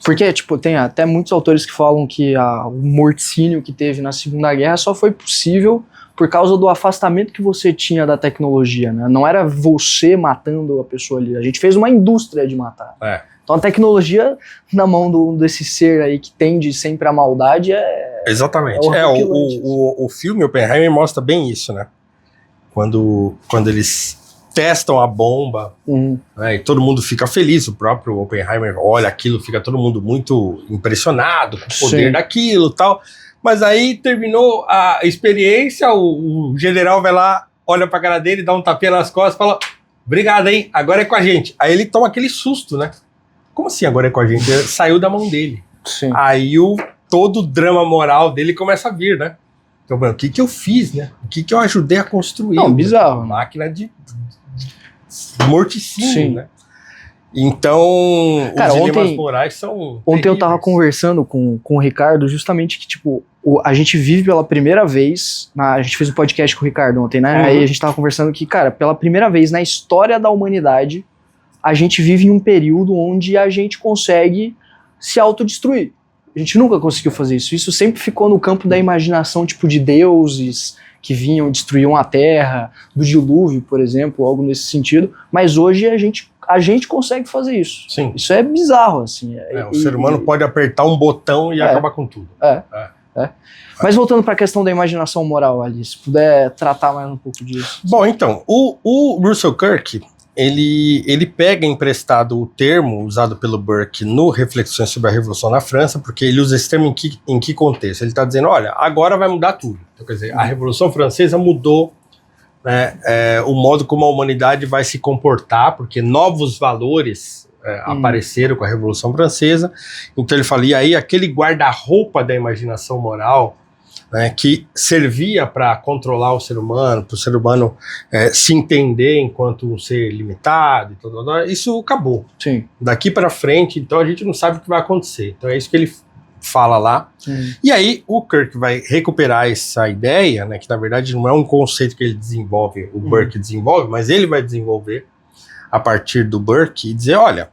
Porque, tipo, tem até muitos autores que falam que o morticínio que teve na Segunda Guerra só foi possível por causa do afastamento que você tinha da tecnologia, né? Não era você matando a pessoa ali, a gente fez uma indústria de matar. Então a tecnologia na mão desse ser aí que tende sempre a maldade Exatamente. O filme Oppenheimer mostra bem isso, né? Quando eles testam a bomba, né, e todo mundo fica feliz, o próprio Oppenheimer olha aquilo, fica todo mundo muito impressionado com o poder daquilo e tal, mas aí terminou a experiência, o general vai lá, olha pra cara dele, dá um tapinha nas costas e fala, obrigado, hein, agora é com a gente. Aí ele toma aquele susto, né? Como assim agora é com a gente? Saiu da mão dele. Sim. Aí todo o drama moral dele começa a vir, né? Então, o que eu fiz, né? O que eu ajudei a construir? Não, bizarro. Uma máquina de morticínio, né? Então, cara, os dilemas morais são Ontem eu tava conversando com o Ricardo justamente que, tipo, a gente vive pela primeira vez, a gente fez um podcast com o Ricardo ontem, né? Aí a gente tava conversando que, cara, pela primeira vez na história da humanidade, a gente vive em um período onde a gente consegue se autodestruir. A gente nunca conseguiu fazer isso. Isso sempre ficou no campo da imaginação, tipo, de deuses que vinham e destruíam a Terra, do dilúvio, por exemplo, algo nesse sentido. Mas hoje a gente consegue fazer isso. Sim. Isso é bizarro, assim. O ser humano pode apertar um botão e acabar com tudo. Mas voltando para a questão da imaginação moral, ali, se puder tratar mais um pouco disso. Bom, então, o Russell Kirk, ele pega emprestado o termo usado pelo Burke no Reflexões sobre a Revolução na França, porque ele usa esse termo em que contexto? Ele está dizendo, olha, agora vai mudar tudo. Então, quer dizer, a Revolução Francesa mudou, né, o modo como a humanidade vai se comportar, porque novos valores apareceram com a Revolução Francesa. Então ele fala, e aí aquele guarda-roupa da imaginação moral, né, que servia para controlar o ser humano, para o ser humano se entender enquanto um ser limitado, isso acabou. Sim. Daqui para frente, então a gente não sabe o que vai acontecer. Então é isso que ele fala lá. E aí o Kirk vai recuperar essa ideia, né, que na verdade não é um conceito que ele desenvolve, o Burke desenvolve, mas ele vai desenvolver a partir do Burke e dizer, olha,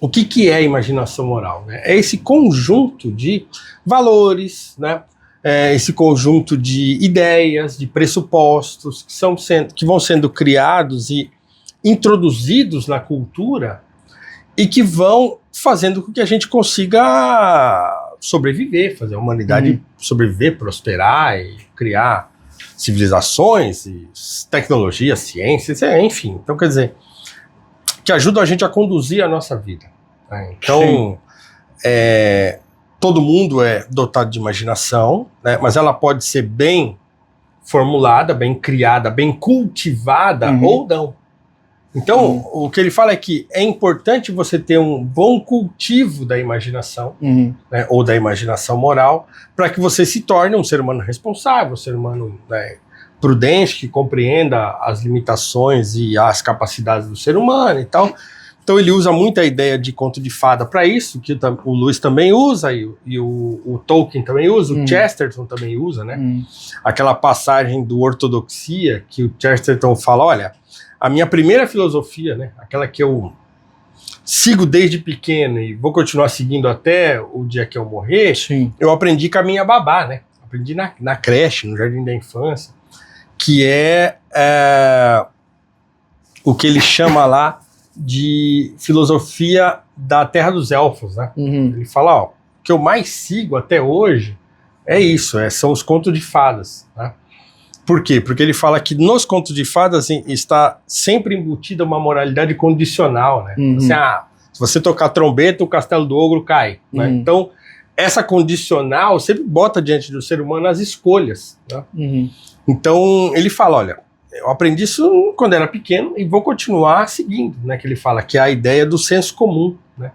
o que é a imaginação moral? Né? É esse conjunto de valores, né? Esse conjunto de ideias, de pressupostos que vão sendo criados e introduzidos na cultura e que vão fazendo com que a gente consiga sobreviver, fazer a humanidade sobreviver, prosperar e criar civilizações, e tecnologias, ciências, enfim. Então, quer dizer, que ajudam a gente a conduzir a nossa vida. Né? Então, todo mundo é dotado de imaginação, né? Mas ela pode ser bem formulada, bem criada, bem cultivada ou não. Então, o que ele fala é que é importante você ter um bom cultivo da imaginação, né, ou da imaginação moral, para que você se torne um ser humano responsável, um ser humano, né, prudente, que compreenda as limitações e as capacidades do ser humano e tal. Então ele usa muito a ideia de conto de fada para isso, que o Lewis também usa, e o Tolkien também usa, o Chesterton também usa, né? Aquela passagem do Ortodoxia, que o Chesterton fala, olha, a minha primeira filosofia, né, aquela que eu sigo desde pequeno e vou continuar seguindo até o dia que eu morrer, eu aprendi com a minha babá, né? Aprendi na creche, no jardim da infância, que é o que ele chama lá de filosofia da Terra dos Elfos, né? Ele fala, ó, o que eu mais sigo até hoje é isso, são os contos de fadas, né? Por quê? Porque ele fala que nos contos de fadas está sempre embutida uma moralidade condicional, né? Assim, se você tocar trombeta, o castelo do ogro cai, né? Então, essa condicional sempre bota diante do ser humano as escolhas, né? Então, ele fala, olha, eu aprendi isso quando era pequeno e vou continuar seguindo, né? Que ele fala que é a ideia do senso comum, né?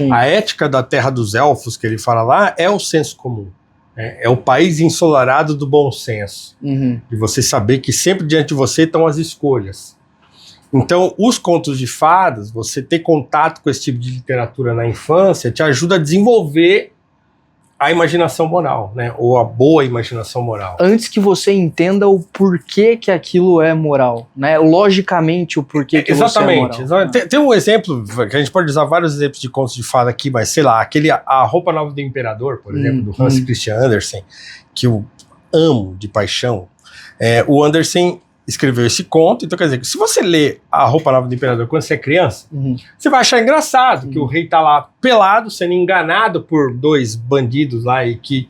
A ética da Terra dos Elfos, que ele fala lá, é o senso comum. É o país ensolarado do bom senso. De você saber que sempre diante de você estão as escolhas. Então, os contos de fadas, você ter contato com esse tipo de literatura na infância, te ajuda a desenvolver a imaginação moral, né? Ou a boa imaginação moral. Antes que você entenda o porquê que aquilo é moral, né? Logicamente o porquê que você é moral. Exatamente. Tem um exemplo, que a gente pode usar vários exemplos de contos de fada aqui, mas sei lá, A Roupa Nova do Imperador, por exemplo, do Hans Christian Andersen, que eu amo de paixão. O Andersen escreveu esse conto, então quer dizer, se você lê A Roupa Nova do Imperador quando você é criança, você vai achar engraçado que o rei tá lá pelado, sendo enganado por dois bandidos lá e que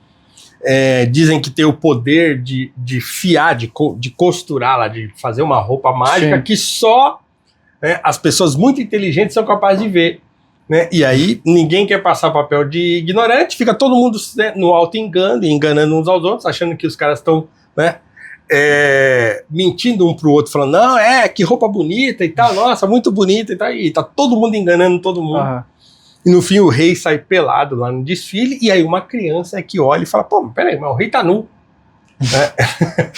dizem que tem o poder de fiar, de costurar lá, de fazer uma roupa mágica. Sim. Que só as pessoas muito inteligentes são capazes de ver. Né? E aí ninguém quer passar papel de ignorante, fica todo mundo, né, no auto-engano, enganando uns aos outros, achando que os caras estão, né, mentindo um pro outro, falando, não, que roupa bonita e tal, nossa, muito bonita e tal, e tá todo mundo enganando todo mundo. Uhum. E no fim o rei sai pelado lá no desfile, e aí uma criança que olha e fala, pô, mas peraí, mas o rei tá nu.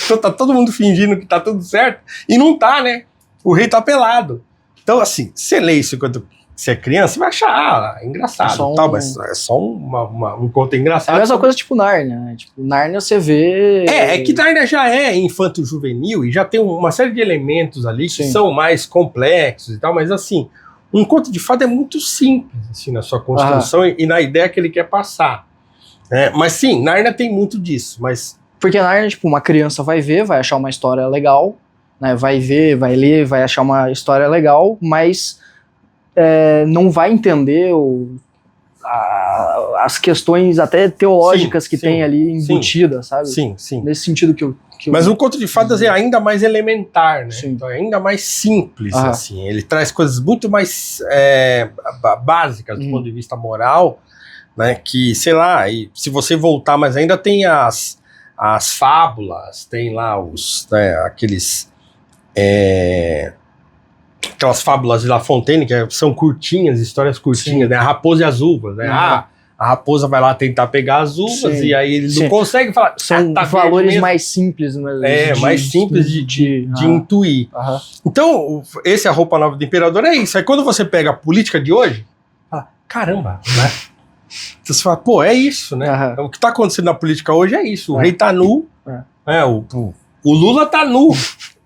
Então tá todo mundo fingindo que tá tudo certo, e não tá, né? O rei tá pelado. Então assim, você lê isso quando você é criança, você vai achar engraçado, tal, mas é só um conto engraçado. É a mesma coisa tipo Nárnia, né? Tipo, Nárnia você vê... É que Nárnia já é infanto-juvenil e já tem uma série de elementos ali que são mais complexos e tal, mas assim, um conto de fada é muito simples, assim, na sua construção e na ideia que ele quer passar. Mas sim, Nárnia tem muito disso, mas... Porque Nárnia, tipo, uma criança vai ver, vai achar uma história legal, né? Vai ver, vai ler, vai achar uma história legal, mas... não vai entender as questões até teológicas que tem ali embutidas, sabe? Sim. Nesse sentido que eu... Mas o conto de fadas é ainda mais elementar, né? Então é ainda mais simples, assim. Ele traz coisas muito mais básicas do ponto de vista moral, né? Que, sei lá, e se você voltar, mas ainda tem as fábulas, tem lá aqueles... aquelas fábulas de La Fontaine, que são curtinhas, histórias curtinhas, né? A raposa e as uvas, né? A raposa vai lá tentar pegar as uvas e aí ele não consegue falar. São valores mais simples, mais simples de intuir. Então, esse é a roupa nova do imperador, é isso. Aí quando você pega a política de hoje, fala, caramba, né? Então você fala, pô, é isso, né? Então, o que tá acontecendo na política hoje é isso. O rei tá nu, o Lula tá nu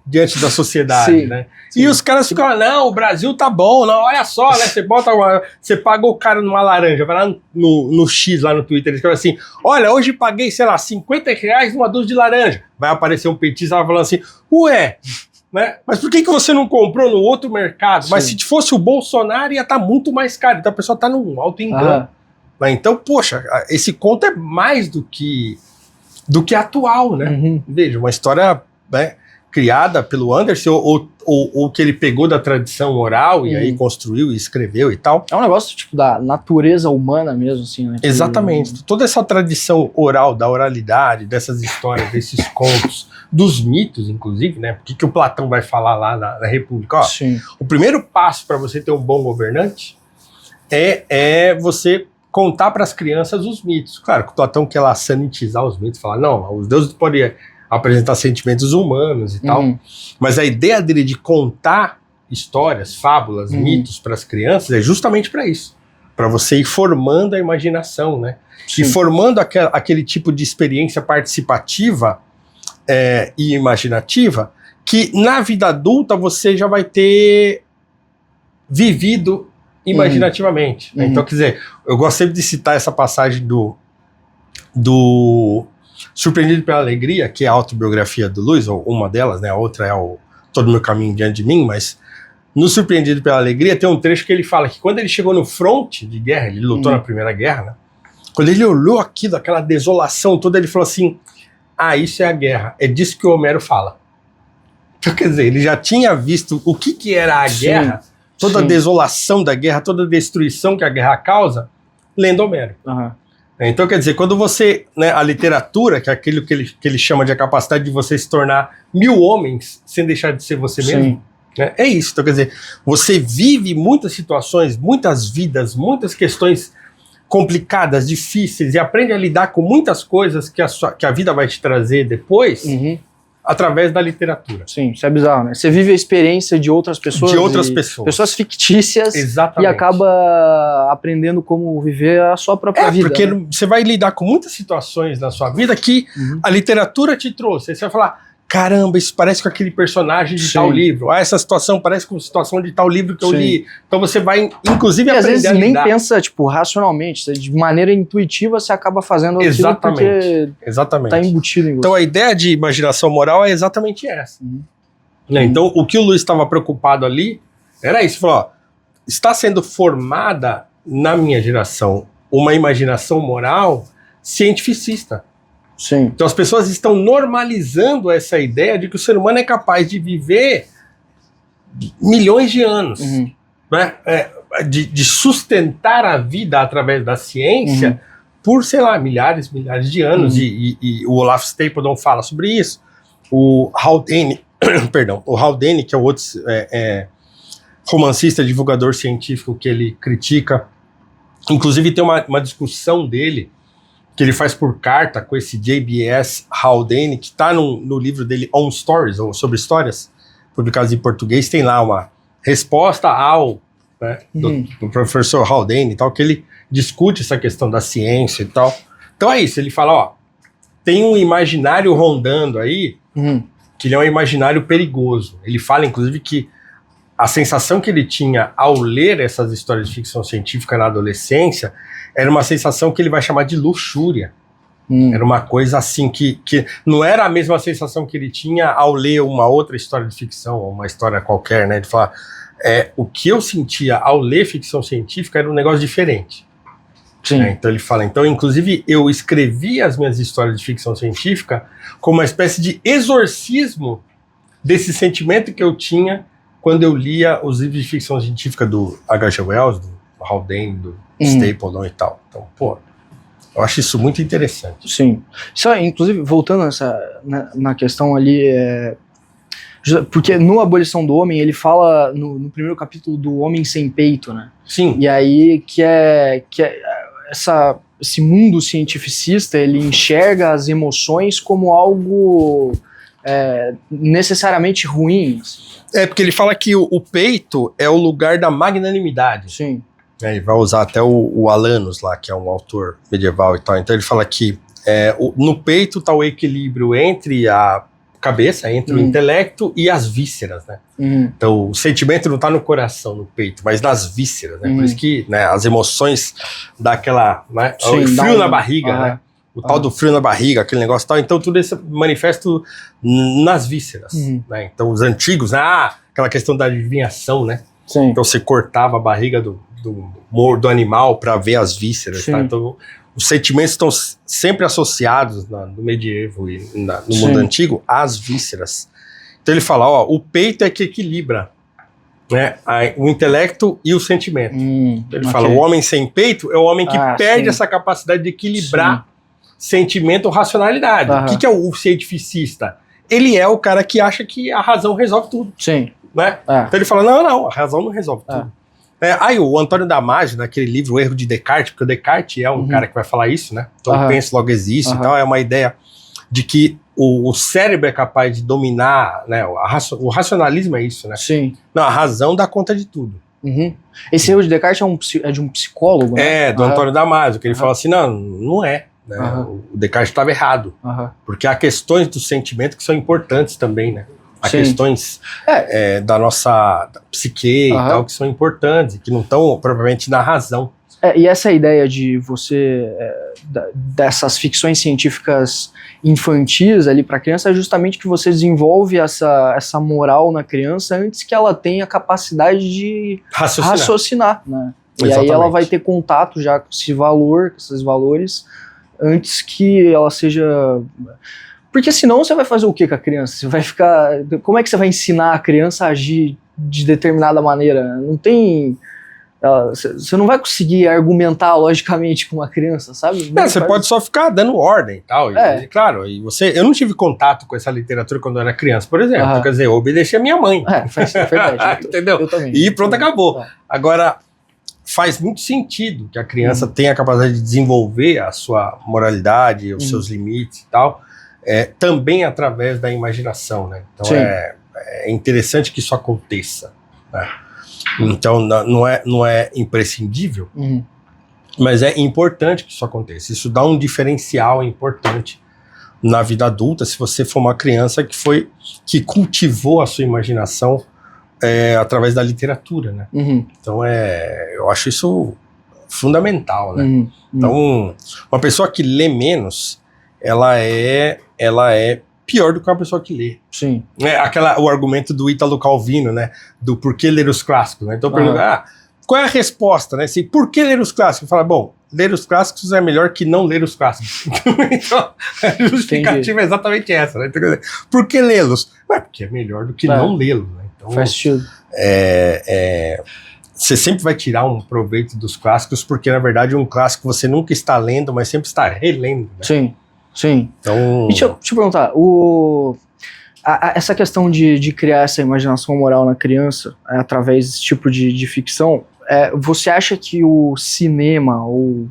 diante da sociedade, né? E os caras ficam, não, o Brasil tá bom, não, olha só, né? Você paga o cara numa laranja, vai lá no X, lá no Twitter, eles escrevem assim, olha, hoje paguei, sei lá, R$50 numa dúzia de laranja. Vai aparecer um petista falando assim, ué, né? Mas por que você não comprou no outro mercado? Mas se fosse o Bolsonaro ia estar muito mais caro. Então a pessoa tá num alto engano. Então, poxa, esse conto é mais do que atual, né? Veja, uma história, né, criada pelo Anderson, ou que ele pegou da tradição oral e aí construiu e escreveu e tal. É um negócio tipo da natureza humana mesmo, assim, né? Exatamente. Toda essa tradição oral, da oralidade, dessas histórias, desses contos, dos mitos, inclusive, né? O que o Platão vai falar lá na República? Ó, o primeiro passo para você ter um bom governante é você contar para as crianças os mitos. Claro que o Platão quer lá sanitizar os mitos, falar, não, os deuses podem apresentar sentimentos humanos e tal, mas a ideia dele de contar histórias, fábulas, mitos para as crianças é justamente para isso, para você ir formando a imaginação, né? E formando aquele tipo de experiência participativa e imaginativa que na vida adulta você já vai ter vivido imaginativamente. Né? Então, quer dizer, eu gosto sempre de citar essa passagem do Surpreendido pela Alegria, que é a autobiografia do Luiz, ou uma delas, né? A outra é o Todo o Meu Caminho Diante de Mim, mas no Surpreendido pela Alegria tem um trecho que ele fala que quando ele chegou no fronte de guerra, ele lutou na Primeira Guerra, né? Quando ele olhou aquilo, aquela desolação toda, ele falou assim, isso é a guerra, é disso que o Homero fala. Então, quer dizer, ele já tinha visto o que era a guerra, toda a desolação da guerra, toda a destruição que a guerra causa, lendo Homero. Então, quer dizer, quando você, né, a literatura, que é aquilo que ele chama de a capacidade de você se tornar 1000 homens sem deixar de ser você mesmo, né, é isso. Então, quer dizer, você vive muitas situações, muitas vidas, muitas questões complicadas, difíceis, e aprende a lidar com muitas coisas que a vida vai te trazer depois, através da literatura. Sim, isso é bizarro, né? Você vive a experiência de outras pessoas. De outras pessoas. Pessoas fictícias. Exatamente. E acaba aprendendo como viver a sua própria vida. Porque né? Você vai lidar com muitas situações na sua vida que a literatura te trouxe. Aí você vai falar, caramba, isso parece com aquele personagem de tal livro. Essa situação parece com a situação de tal livro que eu li. Então você vai, inclusive, aprender às vezes a lidar. nem pensa, tipo, racionalmente. De maneira intuitiva, você acaba fazendo aquilo porque tá embutido em você. Então a ideia de imaginação moral é exatamente essa. Então o que o Luiz estava preocupado ali era isso. Falou, ó, está sendo formada na minha geração uma imaginação moral cientificista. Sim. Então as pessoas estão normalizando essa ideia de que o ser humano é capaz de viver milhões de anos, né? De sustentar a vida através da ciência por, sei lá, milhares de anos. E o Olaf Stapledon fala sobre isso. O Haldane, o Haldane, que é o outro romancista, divulgador científico que ele critica, inclusive tem uma discussão dele que ele faz por carta com esse J.B.S. Haldane, que está no livro dele On Stories, ou sobre histórias, publicados em português. Tem lá uma resposta ao do professor Haldane e tal, que ele discute essa questão da ciência e tal. Então é isso, ele fala, ó, tem um imaginário rondando aí, que ele é um imaginário perigoso. Ele fala, inclusive, que a sensação que ele tinha ao ler essas histórias de ficção científica na adolescência era uma sensação que ele vai chamar de luxúria. Era uma coisa assim que não era a mesma sensação que ele tinha ao ler uma outra história de ficção, ou uma história qualquer, né? Ele fala, o que eu sentia ao ler ficção científica era um negócio diferente. Então ele fala, então inclusive eu escrevi as minhas histórias de ficção científica como uma espécie de exorcismo desse sentimento que eu tinha quando eu lia os livros de ficção científica do H.G. Wells, do Haldane, do Stapledon e tal. Então, pô, eu acho isso muito interessante. Sim. Só, inclusive, voltando na questão ali, porque no Abolição do Homem, ele fala no primeiro capítulo do Homem Sem Peito, né? Sim. E aí que esse mundo cientificista, ele enxerga as emoções como algo necessariamente ruim. Porque ele fala que o peito é o lugar da magnanimidade. Sim. Ele vai usar até o Alanus lá, que é um autor medieval e tal. Então ele fala que no peito está o equilíbrio entre a cabeça, entre o intelecto e as vísceras, né? Então o sentimento não está no coração, no peito, mas nas vísceras, né? Por isso que, né, as emoções dá aquela, né, o frio na barriga, né? O tal do frio na barriga, aquele negócio e tal. Então tudo isso é manifesto nas vísceras, né? Então os antigos, aquela questão da adivinhação, né? Sim. Então você cortava a barriga do animal para ver as vísceras, tá? Então os sentimentos estão sempre associados no medievo e no mundo antigo às vísceras. Então ele fala, ó, o peito é que equilibra, né, o intelecto e o sentimento. Ele fala, o homem sem peito é o homem que perde essa capacidade de equilibrar sentimento ou racionalidade. O que é o cientificista? Ele é o cara que acha que a razão resolve tudo. Sim. Né? Então ele fala, não, a razão não resolve tudo. O Antônio Damasio, naquele livro O Erro de Descartes, porque o Descartes é um cara que vai falar isso, né? Então eu penso, logo existe e tal, é uma ideia de que o cérebro é capaz de dominar, né? O racionalismo é isso, né? Sim. Não, a razão dá conta de tudo. Esse erro de Descartes é de um psicólogo, né? Do Antônio Damasio, que ele fala assim, não é. Né? O Descartes estava errado. Porque há questões do sentimento que são importantes também, né? Há questões da nossa psique e tal, que são importantes, que não estão propriamente na razão. E essa ideia de você, dessas ficções científicas infantis ali para a criança, é justamente que você desenvolve essa moral na criança antes que ela tenha capacidade de raciocinar, né? E aí ela vai ter contato já com esse valor, com esses valores, antes que ela seja... Porque senão você vai fazer o que com a criança? Você vai ficar... Como é que você vai ensinar a criança a agir de determinada maneira? Não tem... Você não vai conseguir argumentar logicamente com uma criança, sabe? Você pode só ficar dando ordem e tal. E, claro, eu não tive contato com essa literatura quando eu era criança, por exemplo. Quer dizer, eu obedeci a minha mãe. É verdade. Entendeu? Eu também. E pronto, acabou. Agora, faz muito sentido que a criança tenha a capacidade de desenvolver a sua moralidade, os seus limites e tal, também através da imaginação, né? Então é interessante que isso aconteça, né? Então não é imprescindível, mas é importante que isso aconteça. Isso dá um diferencial importante na vida adulta, se você for uma criança que cultivou a sua imaginação através da literatura, né? Então eu acho isso fundamental, né? Então uma pessoa que lê menos, ela é pior do que uma pessoa que lê. Sim. O argumento do Ítalo Calvino, né? Do porquê ler os clássicos, né? Então pergunta, qual é a resposta, né? Assim, por que ler os clássicos? Fala, bom, ler os clássicos é melhor que não ler os clássicos. Então, a justificativa é exatamente essa, né? Então, por que lê-los? Porque é melhor do que não lê-los, né? Então, faz sentido. Você sempre vai tirar um proveito dos clássicos, porque, na verdade, um clássico você nunca está lendo, mas sempre está relendo, né? Sim, sim. Então... Deixa eu perguntar, essa questão de criar essa imaginação moral na criança, através desse tipo de ficção, você acha que o cinema, ou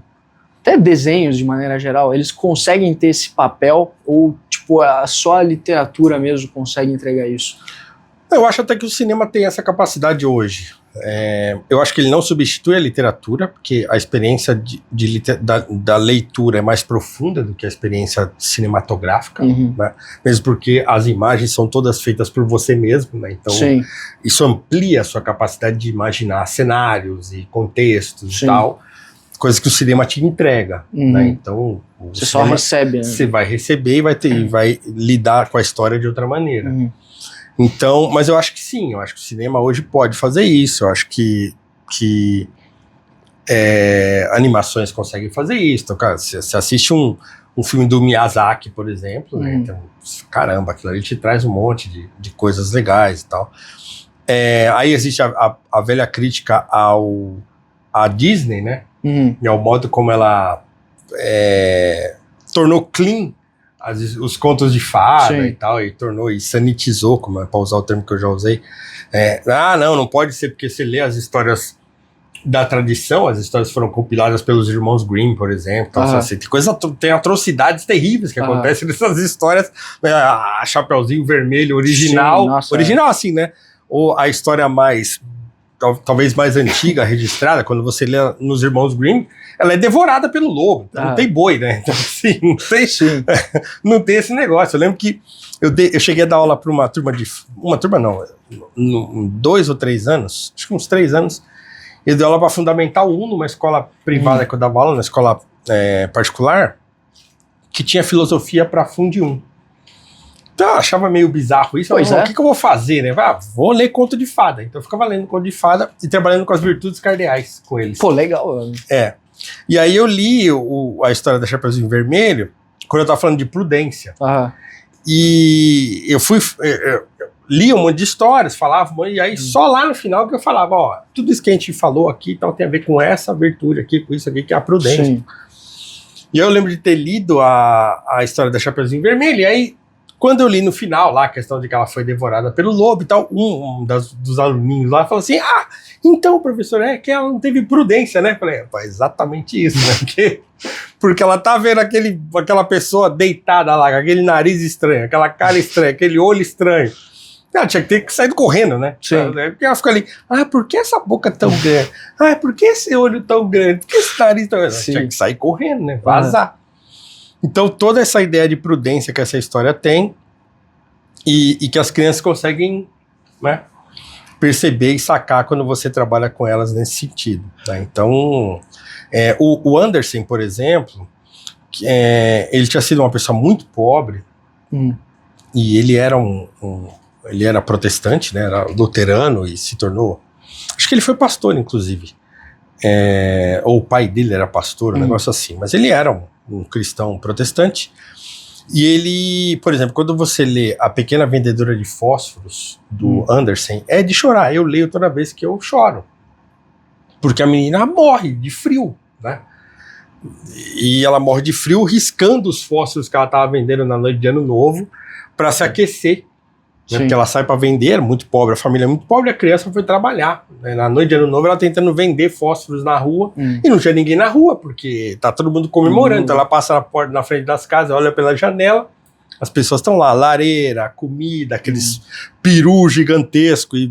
até desenhos de maneira geral, eles conseguem ter esse papel, ou tipo, só a literatura mesmo consegue entregar isso? Eu acho até que o cinema tem essa capacidade hoje. Eu acho que ele não substitui a literatura, porque a experiência da leitura é mais profunda do que a experiência cinematográfica, né? Mesmo porque as imagens são todas feitas por você mesmo, né? Então Sim. Isso amplia a sua capacidade de imaginar cenários e contextos Sim. e tal, coisas que o cinema te entrega, né? Então você só recebe, né? Você vai receber e vai lidar com a história de outra maneira. Então, mas eu acho que sim, eu acho que o cinema hoje pode fazer isso, eu acho que animações conseguem fazer isso. Então, cara, você assiste um filme do Miyazaki, por exemplo, né? Então, caramba, aquilo ali te traz um monte de coisas legais e tal. Aí existe a velha crítica à Disney, né? E ao modo como ela tornou clean os contos de fada Sim. e tal, e sanitizou, como para usar o termo que eu já usei. Não pode ser porque você lê as histórias da tradição, as histórias foram compiladas pelos irmãos Grimm, por exemplo. Então, assim, tem atrocidades terríveis que acontecem nessas histórias. A Chapeuzinho Vermelho original, Sim, original assim, né? Ou a história talvez mais antiga, registrada, quando você lê nos Irmãos Grimm, ela é devorada pelo lobo, então não tem boi, né? Então, assim, não tem esse negócio. Eu lembro que eu cheguei a dar aula para uma turma 2 ou 3 anos, acho que uns 3 anos, eu dei aula para Fundamental 1, numa escola privada que eu dava aula, na escola particular, que tinha filosofia para Fundi 1. Então eu achava meio bizarro isso. O que eu vou fazer, né? Vou ler conto de fada. Então eu ficava lendo conto de fada e trabalhando com as virtudes cardeais com eles. Pô, legal. E aí eu li a história da Chapeuzinho Vermelho quando eu tava falando de prudência. E eu li um monte de histórias, falava, e aí só lá no final que eu falava, tudo isso que a gente falou aqui então, tem a ver com essa virtude aqui, com isso aqui, que é a prudência. Sim. E eu lembro de ter lido a história da Chapeuzinho Vermelho, e aí quando eu li no final lá a questão de que ela foi devorada pelo lobo e tal, um dos aluninhos lá falou assim, então, professor, que ela não teve prudência, né? Eu falei, exatamente isso, né? Porque ela tá vendo aquela pessoa deitada lá, com aquele nariz estranho, aquela cara estranha, aquele olho estranho. Ela tinha que ter saído correndo, né? Sim. Porque ela fica ali, por que essa boca tão grande? Por que esse olho tão grande? Por que esse nariz tão grande? Ela tinha que sair correndo, né? Vazar. Então, toda essa ideia de prudência que essa história tem e que as crianças conseguem, né, perceber e sacar quando você trabalha com elas nesse sentido. Tá? Então, o Andersen, por exemplo, ele tinha sido uma pessoa muito pobre e ele era ele era protestante, né, era luterano e se tornou... Acho que ele foi pastor, inclusive. Ou o pai dele era pastor, um negócio assim. Mas ele era um cristão protestante. E ele, por exemplo, quando você lê A Pequena Vendedora de Fósforos, do Andersen, é de chorar. Eu leio toda vez que eu choro. Porque a menina morre de frio, né? E ela morre de frio riscando os fósforos que ela estava vendendo na noite de Ano Novo para se aquecer. Né? Porque ela sai para vender, é muito pobre, a família é muito pobre, a criança foi trabalhar. Né? Na noite de Ano Novo ela tentando vender fósforos na rua e não tinha ninguém na rua, porque tá todo mundo comemorando. Então ela passa na frente das casas, olha pela janela, as pessoas estão lá, lareira, comida, aqueles peru gigantesco e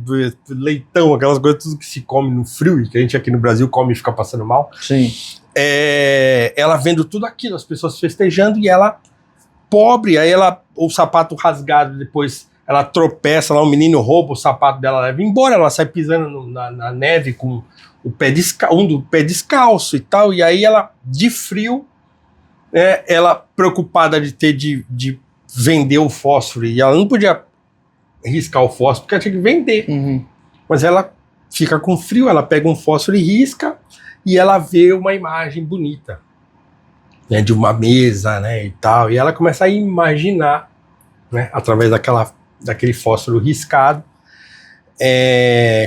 leitão, aquelas coisas tudo que se come no frio e que a gente aqui no Brasil come e fica passando mal. Sim. Ela vendo tudo aquilo, as pessoas festejando e ela pobre, aí o sapato rasgado, depois ela tropeça lá, o menino rouba o sapato dela, leva embora, ela sai pisando na neve com o pé descalço e tal, e aí ela, de frio, ela preocupada de vender o fósforo, e ela não podia riscar o fósforo, porque ela tinha que vender. Mas ela fica com frio, ela pega um fósforo e risca, e ela vê uma imagem bonita, né, de uma mesa, né, e tal, e ela começa a imaginar, né, através daquele fósforo riscado,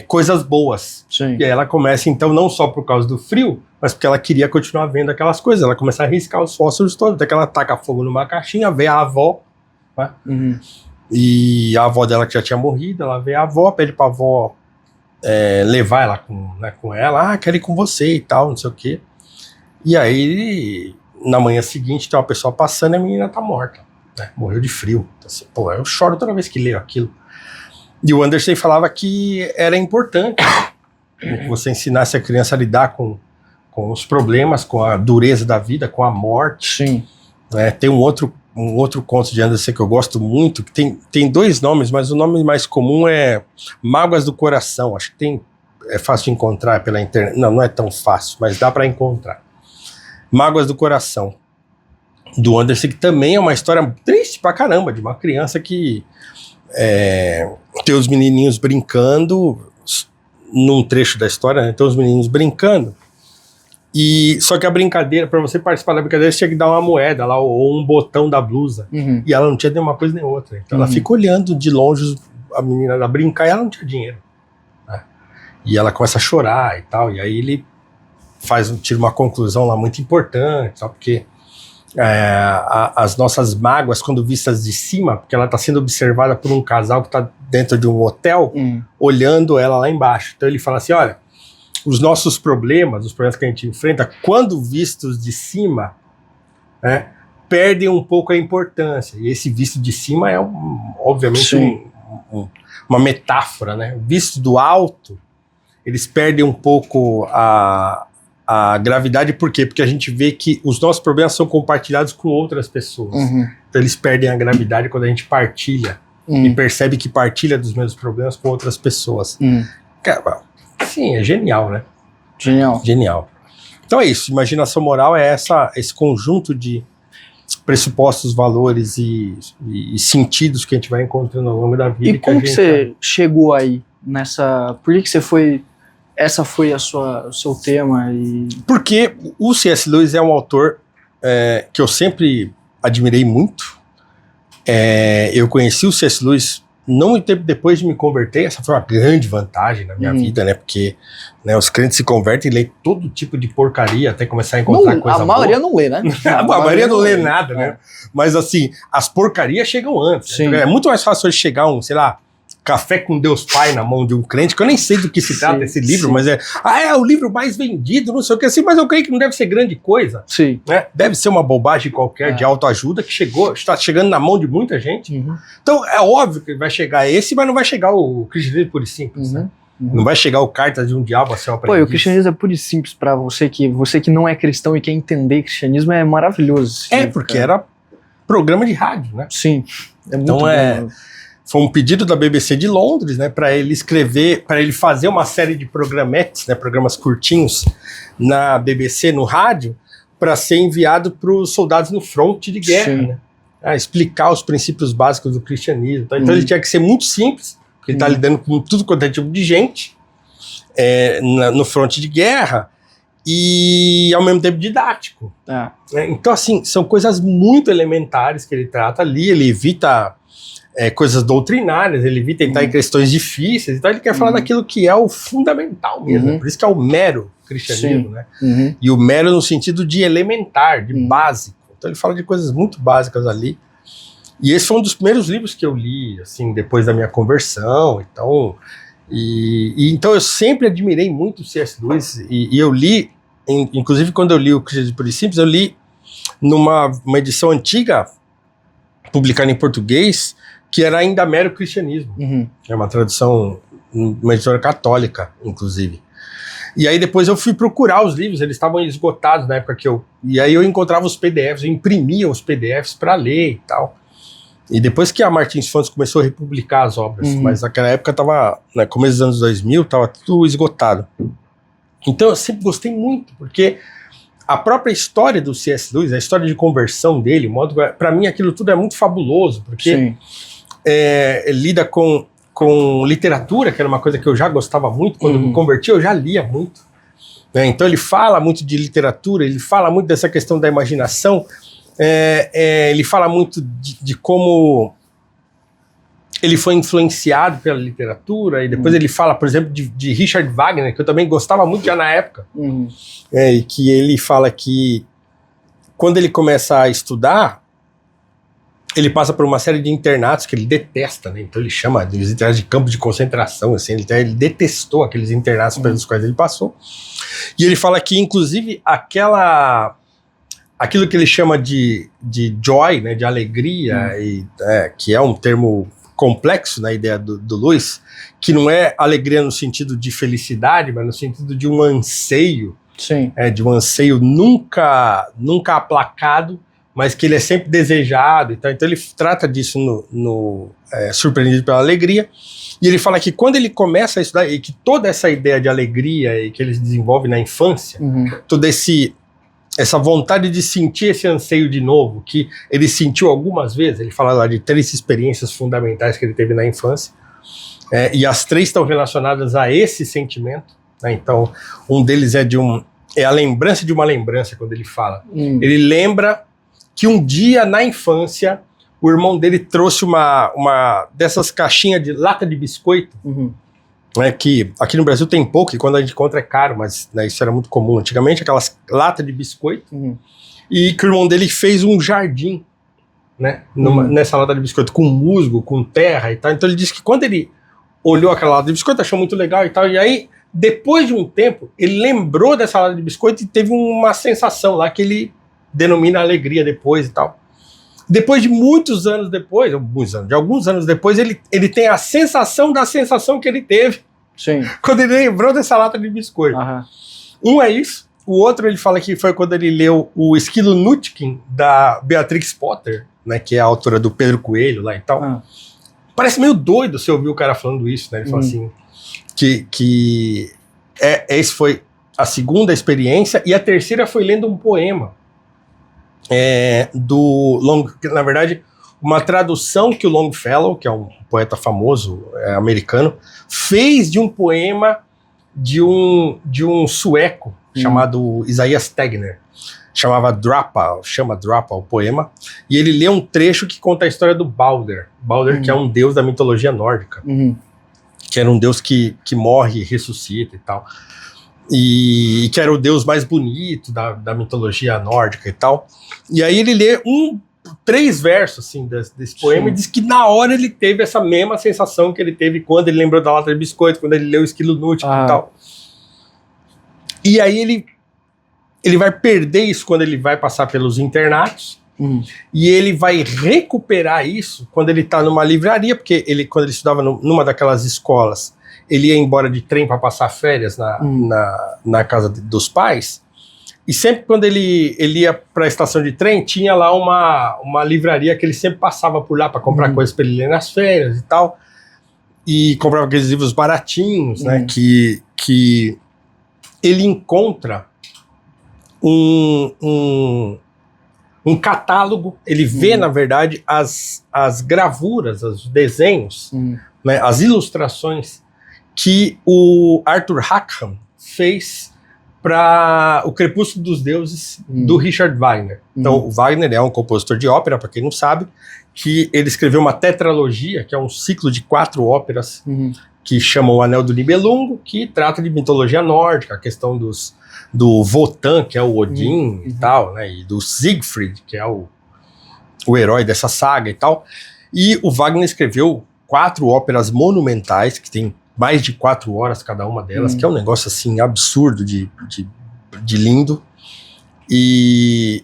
coisas boas. Sim. E aí ela começa, então, não só por causa do frio, mas porque ela queria continuar vendo aquelas coisas. Ela começa a riscar os fósforos todos, até que ela taca fogo numa caixinha, vê a avó, né? E a avó dela que já tinha morrido, ela vê a avó, pede pra avó levar ela com ela, quero ir com você e tal, não sei o quê. E aí, na manhã seguinte, tem uma pessoa passando e a menina tá morta, né? Morreu de frio. Então, assim, pô, eu choro toda vez que leio aquilo. E o Anderson falava que era importante que você ensinasse a criança a lidar com os problemas, com a dureza da vida, com a morte. Sim. Tem um outro conto de Anderson que eu gosto muito, que tem 2 nomes, mas o nome mais comum é Mágoas do Coração. Acho que é fácil de encontrar pela internet. Não é tão fácil, mas dá para encontrar. Mágoas do Coração, do Anderson, que também é uma história triste pra caramba, de uma criança que tem os menininhos brincando, num trecho da história, né, tem os menininhos brincando, só que a brincadeira, para você participar da brincadeira, você tinha que dar uma moeda lá, ou um botão da blusa, e ela não tinha nenhuma coisa nem outra, então ela fica olhando de longe a menina lá brincar e ela não tinha dinheiro, né? E ela começa a chorar e tal, e aí ele tira uma conclusão lá muito importante, só porque as nossas mágoas, quando vistas de cima, porque ela está sendo observada por um casal que está dentro de um hotel, olhando ela lá embaixo. Então ele fala assim, olha, os nossos problemas, os problemas que a gente enfrenta, quando vistos de cima, né, perdem um pouco a importância. E esse visto de cima é, obviamente, uma metáfora, né? Visto do alto, eles perdem um pouco a gravidade. Por quê? Porque a gente vê que os nossos problemas são compartilhados com outras pessoas. Então eles perdem a gravidade quando a gente partilha e percebe que partilha dos mesmos problemas com outras pessoas. Cara, sim, é genial, né? Genial. Então é isso, imaginação moral é esse conjunto de pressupostos, valores e sentidos que a gente vai encontrando ao longo da vida. E como que você chegou aí nessa... Por que você foi... Essa foi o seu tema? Porque o C.S. Lewis é um autor que eu sempre admirei muito. Eu conheci o C.S. Lewis não muito tempo depois de me converter. Essa foi uma grande vantagem na minha vida, né? Porque os crentes se convertem e leem todo tipo de porcaria até começar a encontrar coisa boa. A maioria não lê, né? A maioria não lê nada, né? Mas assim, as porcarias chegam antes. Né? É muito mais fácil chegar sei lá, Café com Deus Pai na mão de um crente, que eu nem sei do que se trata esse livro, mas é o livro mais vendido, não sei o que assim, mas eu creio que não deve ser grande coisa. Sim. Né? Deve ser uma bobagem qualquer de autoajuda que está chegando na mão de muita gente. Então é óbvio que vai chegar esse, mas não vai chegar o cristianismo puro e simples, né? Não vai chegar o Cartas de um Diabo a ser um aprendiz. Pô, o cristianismo é puro e simples pra você que não é cristão e quer entender cristianismo, é maravilhoso. Porque era programa de rádio, né? Sim. Então foi um pedido da BBC de Londres, né, para ele fazer uma série de programetes, né, programas curtinhos na BBC, no rádio, para ser enviado para os soldados no fronte de guerra, né, explicar os princípios básicos do cristianismo. Então ele tinha que ser muito simples, porque ele está lidando com tudo quanto é tipo de gente no fronte de guerra e ao mesmo tempo didático. Então assim, são coisas muito elementares que ele trata ali, ele evita... coisas doutrinárias, ele evita entrar em questões difíceis, então ele quer falar daquilo que é o fundamental mesmo, por isso que é o mero cristianismo, né? E o mero no sentido de elementar, de básico. Então ele fala de coisas muito básicas ali. E esse foi um dos primeiros livros que eu li, assim, depois da minha conversão. Então, então eu sempre admirei muito o C.S. Lewis, e eu li, inclusive quando eu li o Cristianismo Puro e Simples, eu li numa edição antiga, publicada em português, que era ainda mero cristianismo. É uma tradução, uma editora católica, inclusive. E aí depois eu fui procurar os livros, eles estavam esgotados na época e aí eu encontrava os PDFs, eu imprimia os PDFs para ler e tal. E depois que a Martins Fontes começou a republicar as obras, mas naquela época estava, no começo dos anos 2000, estava tudo esgotado. Então eu sempre gostei muito, porque a própria história do C.S. Lewis, a história de conversão dele, para mim aquilo tudo é muito fabuloso, porque ele lida com com literatura, que era uma coisa que eu já gostava muito, quando eu me converti eu já lia muito. Né? Então ele fala muito de literatura, ele fala muito dessa questão da imaginação, ele fala muito de como ele foi influenciado pela literatura, e depois ele fala, por exemplo, de Richard Wagner, que eu também gostava muito já na época, e que ele fala que quando ele começa a estudar, ele passa por uma série de internatos que ele detesta, né? Então ele chama de internatos de campo de concentração, assim, ele detestou aqueles internatos pelos quais ele passou. E ele fala que, inclusive, aquilo que ele chama de joy, né, de alegria, que é um termo complexo na ideia do Lewis, que não é alegria no sentido de felicidade, mas no sentido de um anseio, de um anseio nunca aplacado, mas que ele é sempre desejado. Então ele trata disso no Surpreendido pela Alegria, e ele fala que quando ele começa a estudar, e que toda essa ideia de alegria e que ele desenvolve na infância, toda essa vontade de sentir esse anseio de novo, que ele sentiu algumas vezes, ele fala lá de 3 experiências fundamentais que ele teve na infância, e as 3 estão relacionadas a esse sentimento, né? Então um deles é a lembrança de uma lembrança, quando ele fala. Ele lembra que um dia na infância o irmão dele trouxe uma dessas caixinhas de lata de biscoito, né, que aqui no Brasil tem pouco, e quando a gente encontra é caro, mas né, isso era muito comum antigamente, aquelas latas de biscoito, e que o irmão dele fez um jardim, né, nessa lata de biscoito, com musgo, com terra e tal. Então ele disse que quando ele olhou aquela lata de biscoito, achou muito legal e tal, e aí, depois de um tempo, ele lembrou dessa lata de biscoito e teve uma sensação lá que ele denomina alegria depois e tal. Depois de muitos anos depois, de alguns anos depois, ele tem a sensação da sensação que ele teve quando ele lembrou dessa lata de biscoito. Um é isso, o outro ele fala que foi quando ele leu o Esquilo Nutkin, da Beatrix Potter, né, que é a autora do Pedro Coelho lá e tal. Parece meio doido você ouvir o cara falando isso, né? Ele fala assim, que esse foi a segunda experiência, e a terceira foi lendo um poema na verdade, uma tradução que o Longfellow, que é um poeta famoso americano, fez de um poema de um sueco chamado Isaiah Stegner. Chama Drapa o poema, e ele lê um trecho que conta a história do Balder, que é um deus da mitologia nórdica, que era um deus que morre e ressuscita e tal, e que era o deus mais bonito da mitologia nórdica e tal. E aí ele lê 3 versos assim, desse poema, e diz que na hora ele teve essa mesma sensação que ele teve quando ele lembrou da lata de biscoito, quando ele leu o Esquilo Nutkin e tal. E aí ele vai perder isso quando ele vai passar pelos internatos, e ele vai recuperar isso quando ele está numa livraria, porque quando ele estudava numa daquelas escolas, ele ia embora de trem para passar férias na casa dos pais, e sempre quando ele ia para a estação de trem, tinha lá uma livraria que ele sempre passava por lá para comprar coisas para ele ler nas férias e tal, e comprava aqueles livros baratinhos, né, que ele encontra um catálogo, ele vê, na verdade, as gravuras, os desenhos, né, as ilustrações que o Arthur Rackham fez para O Crepúsculo dos Deuses, do Richard Wagner. Então, o Wagner é um compositor de ópera, para quem não sabe, que ele escreveu uma tetralogia, que é um ciclo de 4 óperas, que chama O Anel do Nibelungo, que trata de mitologia nórdica, a questão do Wotan, que é o Odin e tal, né, e do Siegfried, que é o herói dessa saga e tal. E o Wagner escreveu 4 óperas monumentais, que tem mais de 4 horas cada uma delas, que é um negócio assim absurdo de lindo. E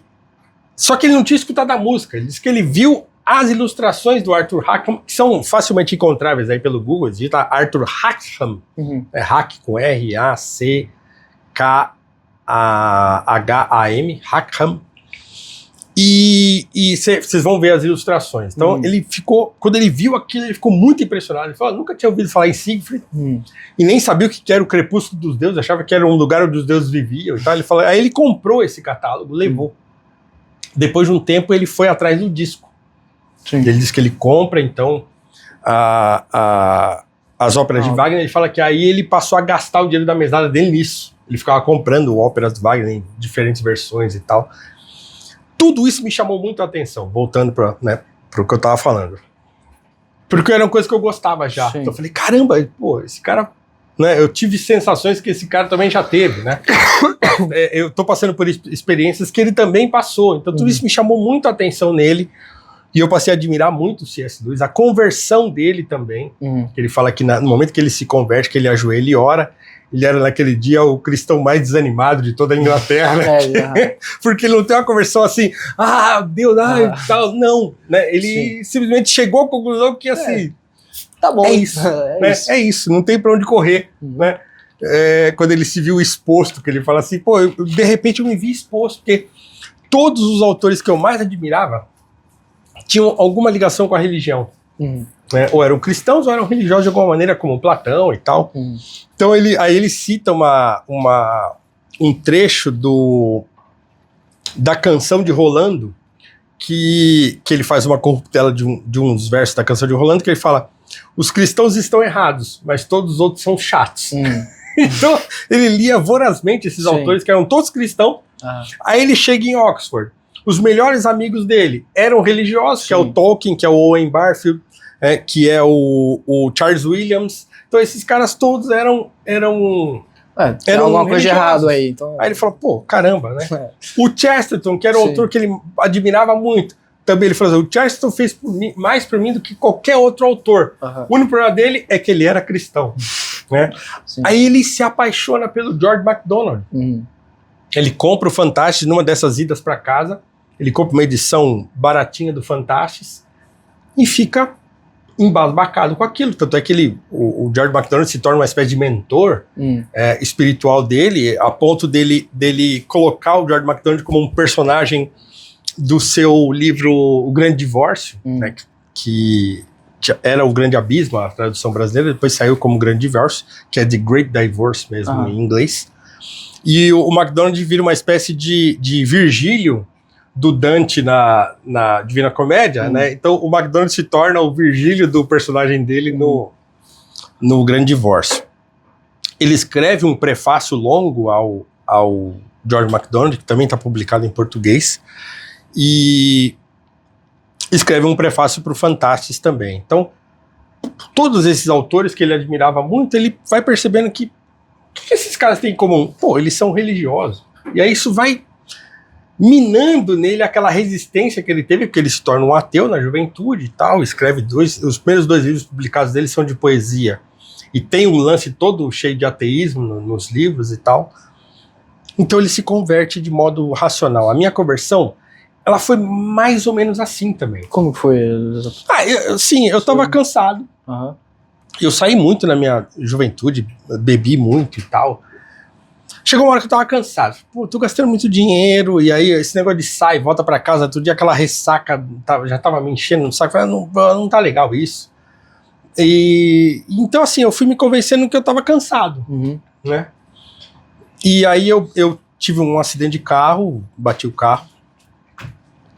só que ele não tinha escutado a música. Ele disse que ele viu as ilustrações do Arthur Rackham, que são facilmente encontráveis aí pelo Google. Digita Arthur Rackham, é Hack com R-A-C-K-A-H-A-M, Rackham. E vocês vão ver as ilustrações. Então ele ficou, quando ele viu aquilo, ele ficou muito impressionado. Ele falou, nunca tinha ouvido falar em Siegfried, e nem sabia o que era o Crepúsculo dos Deuses, achava que era um lugar onde os deuses viviam e tal. Ele falou, aí ele comprou esse catálogo, levou. Depois de um tempo ele foi atrás do disco. Ele disse que ele compra, então, as óperas de Wagner, ele fala que aí ele passou a gastar o dinheiro da mesada dele nisso. Ele ficava comprando óperas de Wagner em diferentes versões e tal. Tudo isso me chamou muito a atenção, voltando para o que eu tava falando. Porque era uma coisa que eu gostava já. Sim. Então eu falei, caramba, pô, esse cara... Né, eu tive sensações que esse cara também já teve, né? Eu tô passando por experiências que ele também passou. Então tudo isso me chamou muito a atenção nele. E eu passei a admirar muito o C.S. Lewis. A conversão dele também. Que ele fala que no momento que ele se converte, que ele ajoelha e ora, ele era naquele dia o cristão mais desanimado de toda a Inglaterra. Né? Porque ele não tem uma conversão assim, Deus, tal. Não, né? Ele simplesmente chegou à conclusão que assim... Tá bom. É isso, né? É isso, não tem pra onde correr, né? Quando ele se viu exposto, que ele fala assim, pô, de repente eu me vi exposto, porque todos os autores que eu mais admirava tinham alguma ligação com a religião. Né? Ou eram cristãos ou eram religiosos de alguma maneira, como Platão e tal. Então aí ele cita um trecho da canção de Rolando, que ele faz uma corruptela de uns versos da canção de Rolando, que ele fala: os cristãos estão errados, mas todos os outros são chatos. Então, ele lia vorazmente esses autores que eram todos cristãos. Aí ele chega em Oxford. Os melhores amigos dele eram religiosos, que é o Tolkien, que é o Owen Barfield, que é o Charles Williams. Então, esses caras todos eram alguma coisa de errado aí. Então... Aí ele falou, pô, caramba, né? O Chesterton, que era um autor que ele admirava muito, também ele falou assim, o Chesterton fez mais por mim do que qualquer outro autor. O único problema dele é que ele era cristão. Né? Aí ele se apaixona pelo George MacDonald. Ele compra o Fantastic numa dessas idas para casa, ele compra uma edição baratinha do Fantastic e fica embasbacado com aquilo. Tanto é que o George MacDonald se torna uma espécie de mentor espiritual dele, a ponto dele colocar o George MacDonald como um personagem do seu livro O Grande Divórcio, né, que era O Grande Abismo, a tradução brasileira, depois saiu como Grande Divórcio, que é The Great Divorce mesmo, em inglês. E o MacDonald vira uma espécie de Virgílio do Dante na Divina Comédia, né? Então o MacDonald se torna o Virgílio do personagem dele no Grande Divórcio. Ele escreve um prefácio longo ao George MacDonald, que também está publicado em português, e escreve um prefácio para o Fantastic também. Então, todos esses autores que ele admirava muito, ele vai percebendo que o que esses caras têm em comum? Pô, eles são religiosos. E aí isso vai minando nele aquela resistência que ele teve, porque ele se torna um ateu na juventude e tal, escreve os primeiros 2 livros publicados dele são de poesia, e tem um lance todo cheio de ateísmo nos livros e tal. Então ele se converte de modo racional. A minha conversão, ela foi mais ou menos assim também. Como foi? Eu tava cansado. Eu saí muito na minha juventude, bebi muito e tal. Chegou uma hora que eu tava cansado. Pô, tô gastando muito dinheiro, e aí esse negócio de sai, volta pra casa, todo dia aquela ressaca já tava me enchendo no saco. Falei, não tá legal isso. Então assim, eu fui me convencendo que eu tava cansado, né? E aí eu tive um acidente de carro, bati o carro.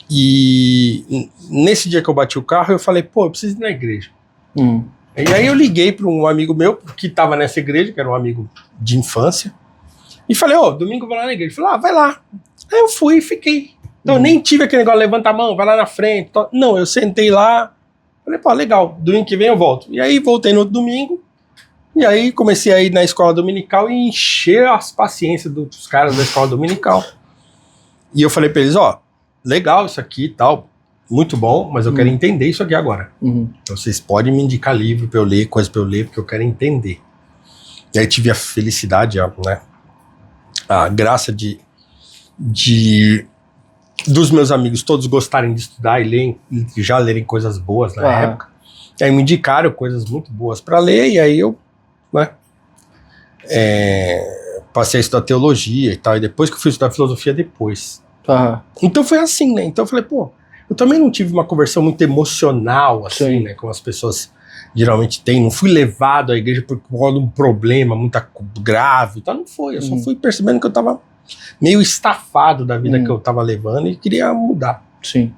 E nesse dia que eu bati o carro, eu falei, pô, eu preciso ir na igreja. E aí eu liguei para um amigo meu que estava nessa igreja, que era um amigo de infância, e falei, domingo eu vou lá na igreja. Ele falou, vai lá. Aí eu fui e fiquei. Então eu nem tive aquele negócio, levanta a mão, vai lá na frente. Não, eu sentei lá, falei, pô, legal, domingo que vem eu volto. E aí voltei no outro domingo, e aí comecei a ir na escola dominical e encher as paciências dos caras da escola dominical. E eu falei para eles, legal isso aqui e tal, muito bom, mas eu quero entender isso aqui agora. Então vocês podem me indicar livro para eu ler, coisa para eu ler, porque eu quero entender. E aí tive a felicidade, né, a graça dos meus amigos todos gostarem de estudar e já lerem coisas boas na época. E aí me indicaram coisas muito boas para ler, e aí eu, né, passei a estudar teologia e tal, e depois que eu fui estudar filosofia depois. Então foi assim, né? Então eu falei, pô, eu também não tive uma conversão muito emocional, assim, né? Como as pessoas geralmente têm. Não fui levado à igreja por causa de um problema muito grave e tal. Não foi, eu só fui percebendo que eu tava meio estafado da vida que eu tava levando e queria mudar. Sim.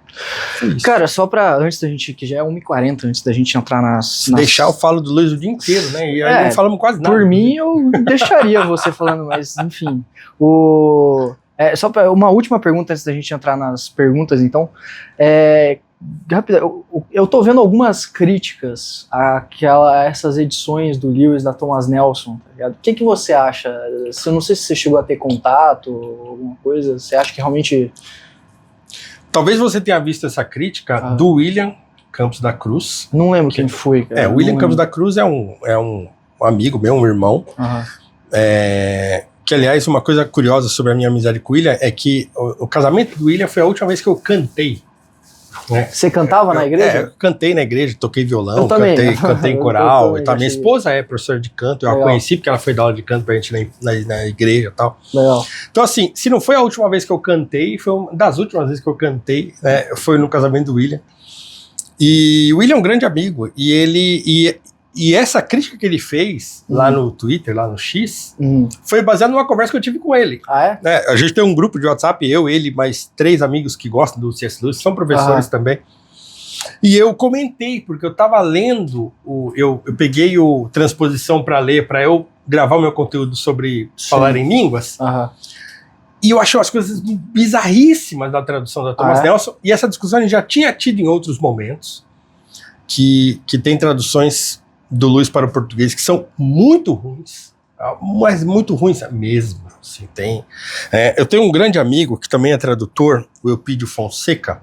Cara, só pra, antes da gente, que já é 1h40, antes da gente entrar nas... Deixar eu falo do Luiz o dia inteiro, né? E aí não falamos quase nada. Por mim, eu deixaria você falando, mas enfim. Só pra, uma última pergunta antes da gente entrar nas perguntas, então. Rápido, eu tô vendo algumas críticas a essas edições do Lewis, da Thomas Nelson, tá ligado? O que você acha? Eu não sei se você chegou a ter contato, alguma coisa. Você acha que realmente... Talvez você tenha visto essa crítica do William Campos da Cruz. Não lembro quem foi, cara. O William Campos da Cruz é um amigo meu, um irmão. Que, aliás, uma coisa curiosa sobre a minha amizade com o William é que o casamento do William foi a última vez que eu cantei. Né? Você cantava na igreja? Eu cantei na igreja, toquei violão, também. cantei em coral. Minha esposa é professora de canto, eu a conheci porque ela foi dar aula de canto pra gente na igreja e tal. Legal. Então, assim, se não foi a última vez que eu cantei, foi uma das últimas vezes que eu cantei, né, foi no casamento do William. E o William é um grande amigo, e essa crítica que ele fez lá no Twitter, lá no X, foi baseada numa conversa que eu tive com ele. Ah, é? A gente tem um grupo de WhatsApp, eu, ele, mais 3 amigos que gostam do C.S. Lewis, são professores também. E eu comentei, porque eu tava lendo, eu peguei o Transposição para ler, para eu gravar o meu conteúdo sobre falar em línguas, e eu achei as coisas bizarríssimas da tradução da Thomas Nelson, e essa discussão a gente já tinha tido em outros momentos, que tem traduções do Lewis para o português que são muito ruins, mas muito ruins mesmo. Assim, eu tenho um grande amigo que também é tradutor, o Eupídio Fonseca.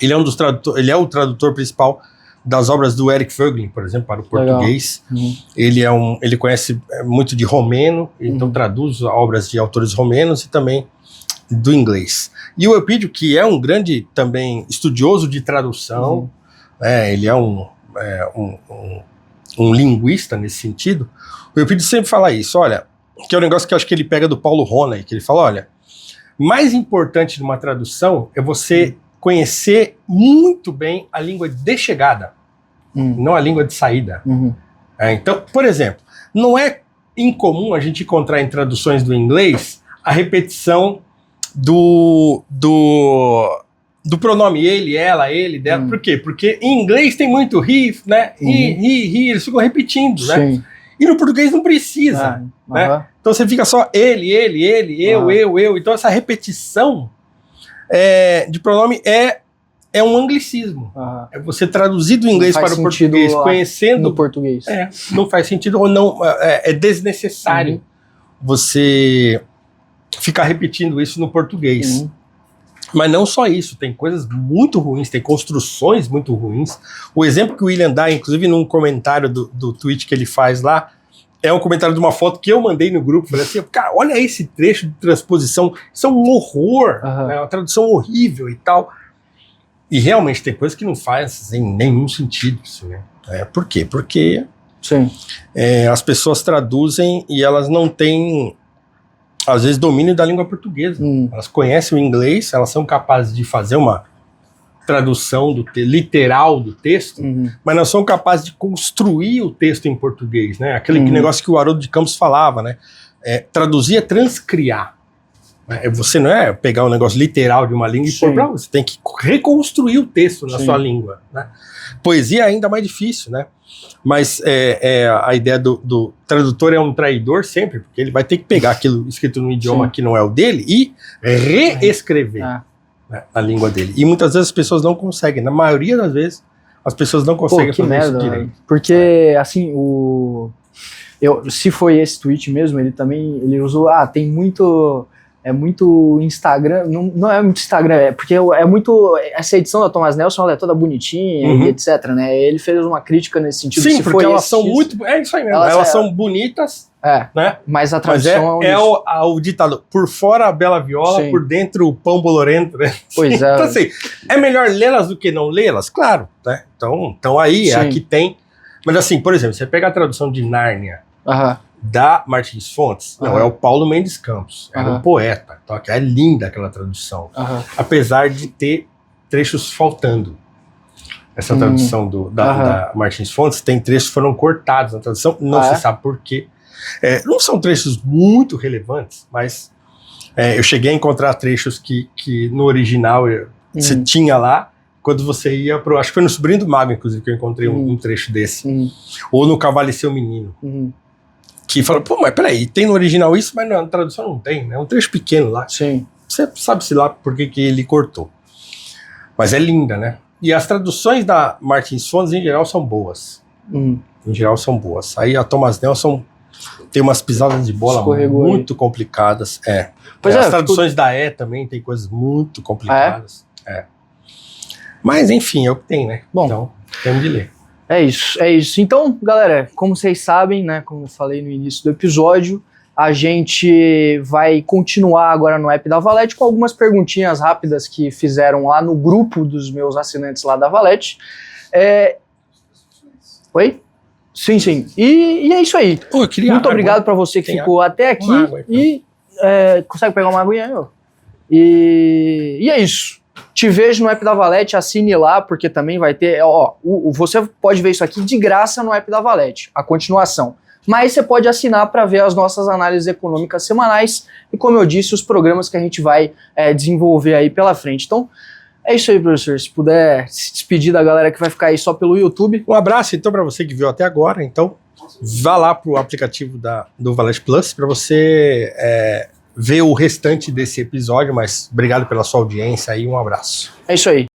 Ele é o tradutor principal das obras do Eric Voegelin, por exemplo, para o português. Ele conhece muito de romeno, então traduz obras de autores romenos e também do inglês. E o Eupídio, que é um grande também estudioso de tradução, ele é um linguista nesse sentido, o Eupídio sempre fala isso, olha, que é um negócio que eu acho que ele pega do Paulo Roney, que ele fala, olha, mais importante de uma tradução é você conhecer muito bem a língua de chegada, não a língua de saída. Então, por exemplo, não é incomum a gente encontrar em traduções do inglês a repetição do pronome ele, ela, ele, dela. Por quê? Porque em inglês tem muito he, né? He, eles ficam repetindo, né? E no português não precisa, né? Então você fica só ele, eu. Então essa repetição de pronome é um anglicismo. É você traduzir do inglês para o português, conhecendo... No português. Não faz sentido ou não, é desnecessário você ficar repetindo isso no português. Mas não só isso, tem coisas muito ruins, tem construções muito ruins. O exemplo que o William dá, inclusive num comentário do tweet que ele faz lá, é um comentário de uma foto que eu mandei no grupo. Falei assim, cara, olha esse trecho de transposição, isso é um horror, né, uma tradução horrível e tal. E realmente tem coisas que não fazem nenhum sentido. Assim, né? Por quê? Porque as pessoas traduzem e elas não têm... às vezes, domínio da língua portuguesa. Elas conhecem o inglês, elas são capazes de fazer uma tradução literal do texto, mas não são capazes de construir o texto em português, né? Aquele negócio que o Haroldo de Campos falava, né? Traduzir é transcriar. Você não é pegar um negócio literal de uma língua e pôr pra você tem que reconstruir o texto na sua língua, né? Poesia é ainda mais difícil, né? Mas a ideia do tradutor é um traidor sempre, porque ele vai ter que pegar aquilo escrito num idioma que não é o dele e reescrever a língua dele. E muitas vezes as pessoas não conseguem, na maioria das vezes, as pessoas não conseguem fazer isso direito. Porque, assim, se foi esse tweet mesmo, ele usou, tem muito... É muito Instagram, não é muito Instagram, porque é muito... Essa edição da Thomas Nelson, ela é toda bonitinha e etc, né? Ele fez uma crítica nesse sentido. Sim, porque elas são muito... É isso aí mesmo, elas são bonitas, né? Mas a tradução o ditado, por fora a bela viola, por dentro o pão bolorento, né? Pois é. Então assim, é melhor lê-las do que não lê-las? Claro, né? Então aí, aqui tem... Mas assim, por exemplo, você pega a tradução de Nárnia, da Martins Fontes, não, é o Paulo Mendes Campos, era um poeta, então, é linda aquela tradução, apesar de ter trechos faltando. Essa tradução da Martins Fontes, tem trechos que foram cortados na tradução, não se sabe por quê. Não são trechos muito relevantes, mas eu cheguei a encontrar trechos que no original Você tinha lá, quando você ia pro... Acho que foi no Sobrinho do Mago, inclusive, que eu encontrei um trecho desse. Ou no Cavalo e Seu Menino. Que fala, pô, mas peraí, tem no original isso, mas na tradução não tem, né? É um trecho pequeno lá. Sim. Você sabe-se lá por que ele cortou. Mas é linda, né? E as traduções da Martins Fontes, em geral, são boas. Em geral, são boas. Aí a Thomas Nelson tem umas pisadas de bola muito complicadas. As traduções da também tem coisas muito complicadas. Mas, enfim, é o que tem, né? Bom, então, temos de ler. É isso. Então, galera, como vocês sabem, né, como eu falei no início do episódio, a gente vai continuar agora no app da Valete com algumas perguntinhas rápidas que fizeram lá no grupo dos meus assinantes lá da Valete. Oi? Sim. E é isso aí. Pô, eu queria muito obrigado para você que ficou até aqui. Água, consegue pegar uma aguinha aí? E é isso. Te vejo no app da Valete, assine lá, porque também vai ter... você pode ver isso aqui de graça no app da Valete, a continuação. Mas você pode assinar para ver as nossas análises econômicas semanais e, como eu disse, os programas que a gente vai desenvolver aí pela frente. Então, é isso aí, professor. Se puder se despedir da galera que vai ficar aí só pelo YouTube. Um abraço, então, para você que viu até agora. Então, vá lá pro aplicativo do Valete Plus para você... ver o restante desse episódio, mas obrigado pela sua audiência e um abraço. É isso aí.